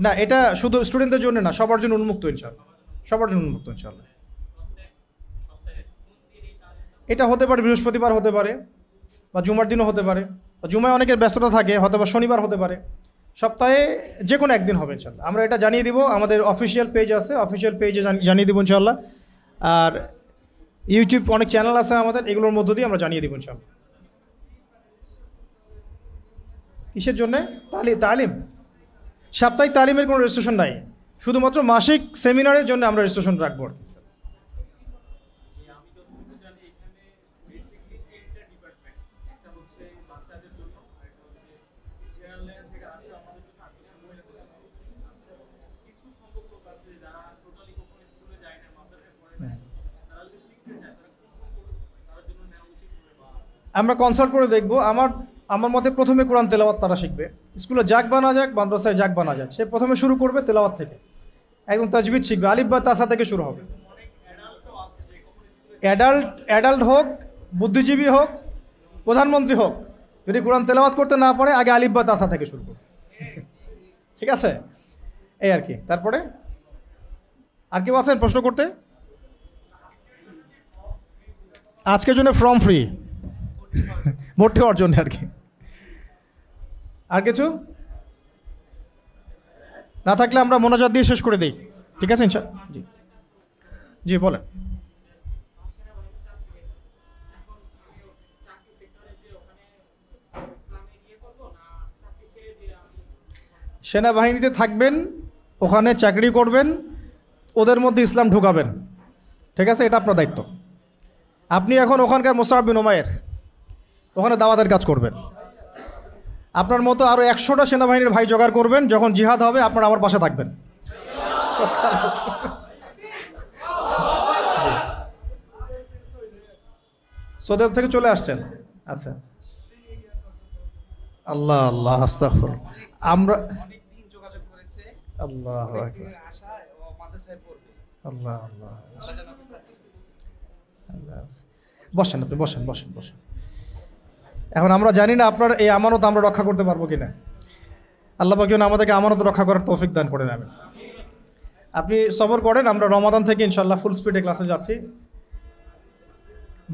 না, এটা শুধু স্টুডেন্টদের জন্য না, সবার জন্য উন্মুক্ত ইনশাল্লাহ, সবার জন্য উন্মুক্ত ইনশাল্লাহ। এটা হতে পারে বৃহস্পতিবার, হতে পারে বা জুমার দিনও হতে পারে, জুমায় অনেকের ব্যস্ততা থাকে, হয়তো বা শনিবার হতে পারে, সপ্তাহে যে কোনো একদিন হবে ইনশাল্লাহ। আমরা এটা জানিয়ে দিব, আমাদের অফিসিয়াল পেজ আছে, অফিসিয়াল পেজে জানিয়ে দিব ইনশাল্লাহ। আর ইউটিউব অনেক চ্যানেল আছে আমাদের, এগুলোর মধ্য দিয়ে আমরা জানিয়ে দিব ইনশাল্লাহ। কিসের জন্যে? তালিম, সাপ্তাহিক তালিমের কোনো রেজিস্ট্রেশন নাই, শুধুমাত্র মাসিক সেমিনারের জন্য আমরা রেজিস্ট্রেশন রাখবো। আমরা কনসাল্ট করে দেখব। আমার মতে প্রথমে কোরআন তেলাওয়াত তারা শিখবে, স্কুলে যাক বা না যাক, মাদ্রাসায় যাক বা না যাক, সে প্রথমে শুরু করবে তেলাওয়াত থেকে, একদম তাজবিদ শিখবে, আলিফ বা তাসা থেকে শুরু হবে। অ্যাডাল্ট হোক, বুদ্ধিজীবী হোক, প্রধানমন্ত্রী হোক, যদি কোরআন তেলাওয়াত করতে না পারে আগে আলিফ বা তাসা থেকে শুরু করবে। ঠিক আছে, এই আর কি। তারপরে আর কেউ আছেন প্রশ্ন করতে? আজকের জন্য ফর্ম ফ্রি। ভর্তি হওয়ার জন্য আর কি। আর কিছু না থাকলে আমরা মোনাজাত দিয়ে শেষ করে দিই, ঠিক আছে ইনশাআল্লাহ? জি জি বলেন। সেনাবাহিনীতে থাকবেন, ওখানে চাকরি করবেন, ওদের মধ্যে ইসলাম ঢুকাবেন, ঠিক আছে? এটা আপনার দায়িত্ব। আপনি এখন ওখানকার মুসআব বিন উমাইর, ওখানে দাওয়াতের কাজ করবেন। আপনার মতো আরও 100টা সেনাবাহিনীর ভাই জোগাড় করবেন, যখন জিহাদ হবে আপনারা আমার পাশে থাকবেন। সৌদি আরব থেকে চলে আসছেন? আচ্ছা, আল্লাহ আল্লাহ আস্তাগফিরুল্লাহ। আমরা আল্লাহ আল্লাহ আল্লাহ, বসেন আপনি, বসেন বসেন বসেন। এখন আমরা জানি না আপনার এই আমানত আমরা রক্ষা করতে পারবো কিনা। আল্লাহ পাক যেন আমাদেরকে আমানত রক্ষা করার তৌফিক দান করে নেবেন। আপনি সবর করেন, আমরা রমাদান থেকে ইনশাল্লাহ ফুল স্পিডে ক্লাসে যাচ্ছি।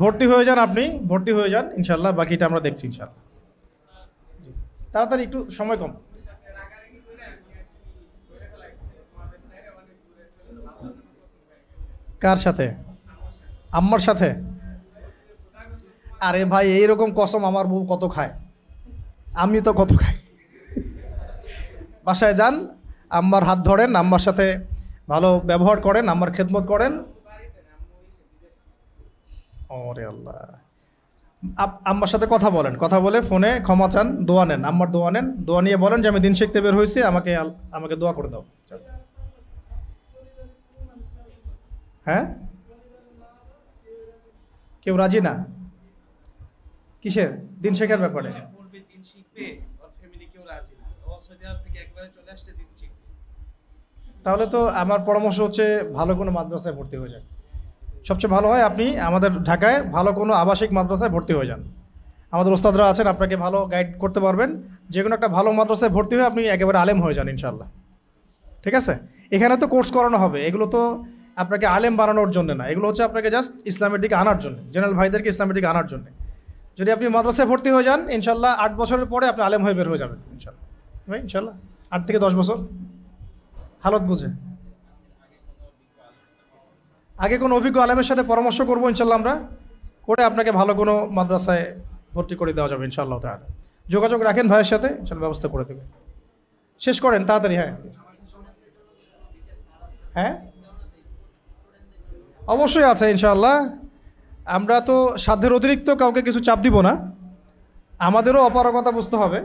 ভর্তি হয়ে যান, আপনি ভর্তি হয়ে যান ইনশাল্লাহ, বাকিটা আমরা দেখছি ইনশাল্লাহ। তাড়াতাড়ি, একটু সময় কম। কার সাথে? আম্মার সাথে? আরে ভাই, এইরকম কসম আমার বউ কত খায়, আমি তো কত খাই। বাসায় যান, আম্মার হাত ধরেন, আম্মার সাথে ভালো ব্যবহার করেন, আম্মার খেদমত করেন। ওরে আল্লাহ, আম্মার সাথে কথা বলেন, কথা বলে ফোনে ক্ষমা চান, দোয়া নেন, আম্মার দোয়া নেন, দোয়া নিয়ে বলেন যে আমি দিন শিখতে বের হয়েছি, আমাকে দোয়া করে দাও। হ্যাঁ, কেউ রাজি না কিসের? দিন শেখার ব্যাপারে। তাহলে তো আমার পরামর্শ হচ্ছে ভালো কোনো মাদ্রাসায় ভর্তি হয়ে যান। সবচেয়ে ভালো হয় আপনি আমাদের ঢাকায় ভালো কোনো আবাসিক মাদ্রাসায় ভর্তি হয়ে যান। আমাদের ওস্তাদরা আছেন, আপনাকে ভালো গাইড করতে পারবেন। যে কোনো একটা ভালো মাদ্রাসায় ভর্তি হয়ে আপনি একেবারে আলেম হয়ে যান ইনশাআল্লাহ, ঠিক আছে? এখানে তো কোর্স করানো হবে, এগুলো তো আপনাকে আলেম বানানোর জন্য না, এগুলো হচ্ছে আপনাকে জাস্ট ইসলামের দিকে আনার জন্য, জেনারেল ভাইদেরকে ইসলামের দিকে আনার জন্য। যদি আপনি মাদ্রাসায় ভর্তি হয়ে যান ইনশাল্লাহ 8 বছরের পরে আপনি আলেম হয়ে বের হয়ে যাবেন ইনশাল্লাহ। ভাই ইনশাল্লাহ 8 থেকে 10 বছর হালত বুঝে। আগে কোনো অভিজ্ঞ আলেমের সাথে পরামর্শ করবো ইনশাল্লাহ, আমরা করে আপনাকে ভালো কোনো মাদ্রাসায় ভর্তি করে দেওয়া যাবে ইনশাআল্লাহ তাআলা। যোগাযোগ রাখেন ভাইয়ের সাথে, ইনশাআল্লাহ ব্যবস্থা করে দেবে। শেষ করেন তাড়াতাড়ি। হ্যাঁ হ্যাঁ, অবশ্যই আছে ইনশাআল্লাহ। আমরা তো সাধ্যের অতিরিক্ত কাউকে কিছু চাপ দিব না, আমাদেরও অপারগতা বুঝতে হবে,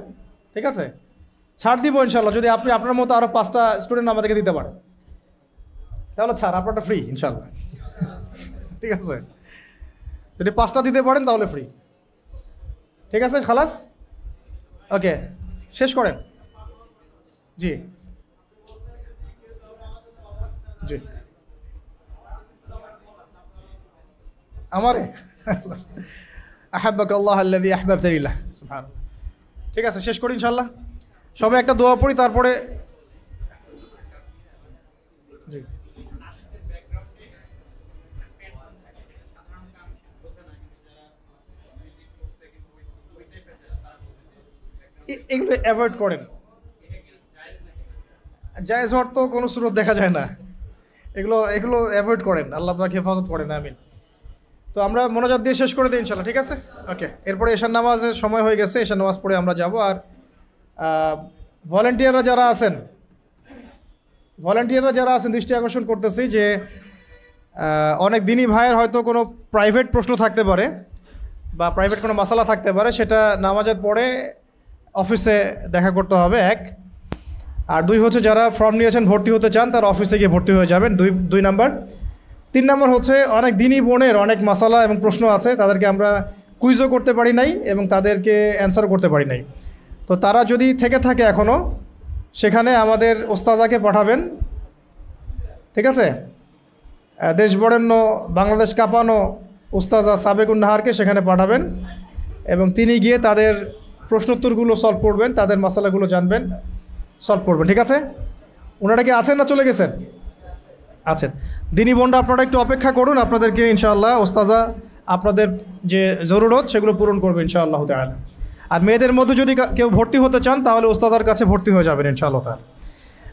ঠিক আছে? ছাড় দিব ইনশাআল্লাহ। যদি আপনি আপনার মতো আরও 5টা স্টুডেন্ট আমাদেরকে দিতে পারেন তাহলে ছাড়, আপনারটা ফ্রি ইনশাআল্লাহ, ঠিক আছে? যদি 5টা দিতে পারেন তাহলে ফ্রি, ঠিক আছে? খালাস, ওকে, শেষ করেন। জি জি, আমারে আহাব্বাক আল্লাহ আল্লাযী আহবাবতানি লাহ, সুবহানাল্লাহ। ঠিক আছে, শেষ করি ইনশাআল্লাহ। সবাই একটা দোয়া পড়ি, তারপরে জি। এগুলো অ্যাভয়েড করেন, জায়েজ হওয়ার তো কোনো সুরত দেখা যায় না, এগুলো এগুলো অ্যাভয়েড করেন, আল্লাহ পাক হেফাজত করেন, আমিন। তো আমরা মোনাজাত দিয়ে শেষ করে দিই ইনশাআল্লাহ, ঠিক আছে? ওকে, এরপরে এশার নামাজের সময় হয়ে গেছে, এশার নামাজ পড়ে আমরা যাব। আর ভলান্টিয়াররা যারা আছেন দৃষ্টি আকর্ষণ করতেছি যে অনেক দিনই ভাইয়ের হয়তো কোনো প্রাইভেট প্রশ্ন থাকতে পারে বা প্রাইভেট কোনো মাসালা থাকতে পারে, সেটা নামাজের পরে অফিসে দেখা করতে হবে, 1। আর 2 হচ্ছে যারা ফর্ম নিয়েছেন ভর্তি হতে চান তারা অফিসে গিয়ে ভর্তি হয়ে যাবেন, 2 নাম্বার। 3 নাম্বার হচ্ছে অনেক দিনই বোনের অনেক মাসালা এবং প্রশ্ন আছে, তাদেরকে আমরা কুইজও করতে পারি নাই এবং তাদেরকে অ্যান্সারও করতে পারি নাই। তো তারা যদি থেকে থাকে এখনও, সেখানে আমাদের ওস্তাদাকে পাঠাবেন, ঠিক আছে? দেশ বরেণ্য, বাংলাদেশ কাঁপানো ওস্তাজা সাবেকুন নাহারকে সেখানে পাঠাবেন এবং তিনি গিয়ে তাদের প্রশ্নোত্তরগুলো সলভ করবেন, তাদের মাসালাগুলো জানবেন, সলভ করবেন, ঠিক আছে? ওনারা কি আছেন না চলে গেছেন? আছেন। দিনী বোনরা আপনারা একটু অপেক্ষা করুন, আপনাদেরকে ইনশাআল্লাহ ওস্তাজা আপনাদের যে জরুরত সেগুলো পূরণ করবে ইনশাআল্লাহ তাআলা। আর মেয়েদের মধ্যে যদি কেউ ভর্তি হতে চান তাহলে ওস্তাদের কাছে ভর্তি হয়ে যাবেন ইনশাআল্লাহ তাআলা।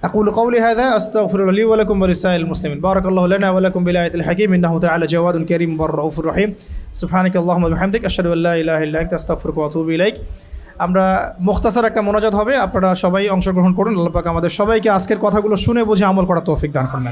أقول قولي هذا أستغفر الله لي ولكم ولسائر المسلمين. بارك الله لنا ولكم بالآية الحكيم إنه تعالى جواد كريم بر رؤوف رحيم. سبحانك اللهم وبحمدك أشهد أن لا إله إلا أنت أستغفرك وأتوب إليك. আমরা মুখতাসার একটা মোনাজাত হবে, আপনারা সবাই অংশগ্রহণ করুন। আল্লাহ পাক আমাদের সবাইকে আজকের কথাগুলো শুনে বুঝে আমল করার তৌফিক দান করুন।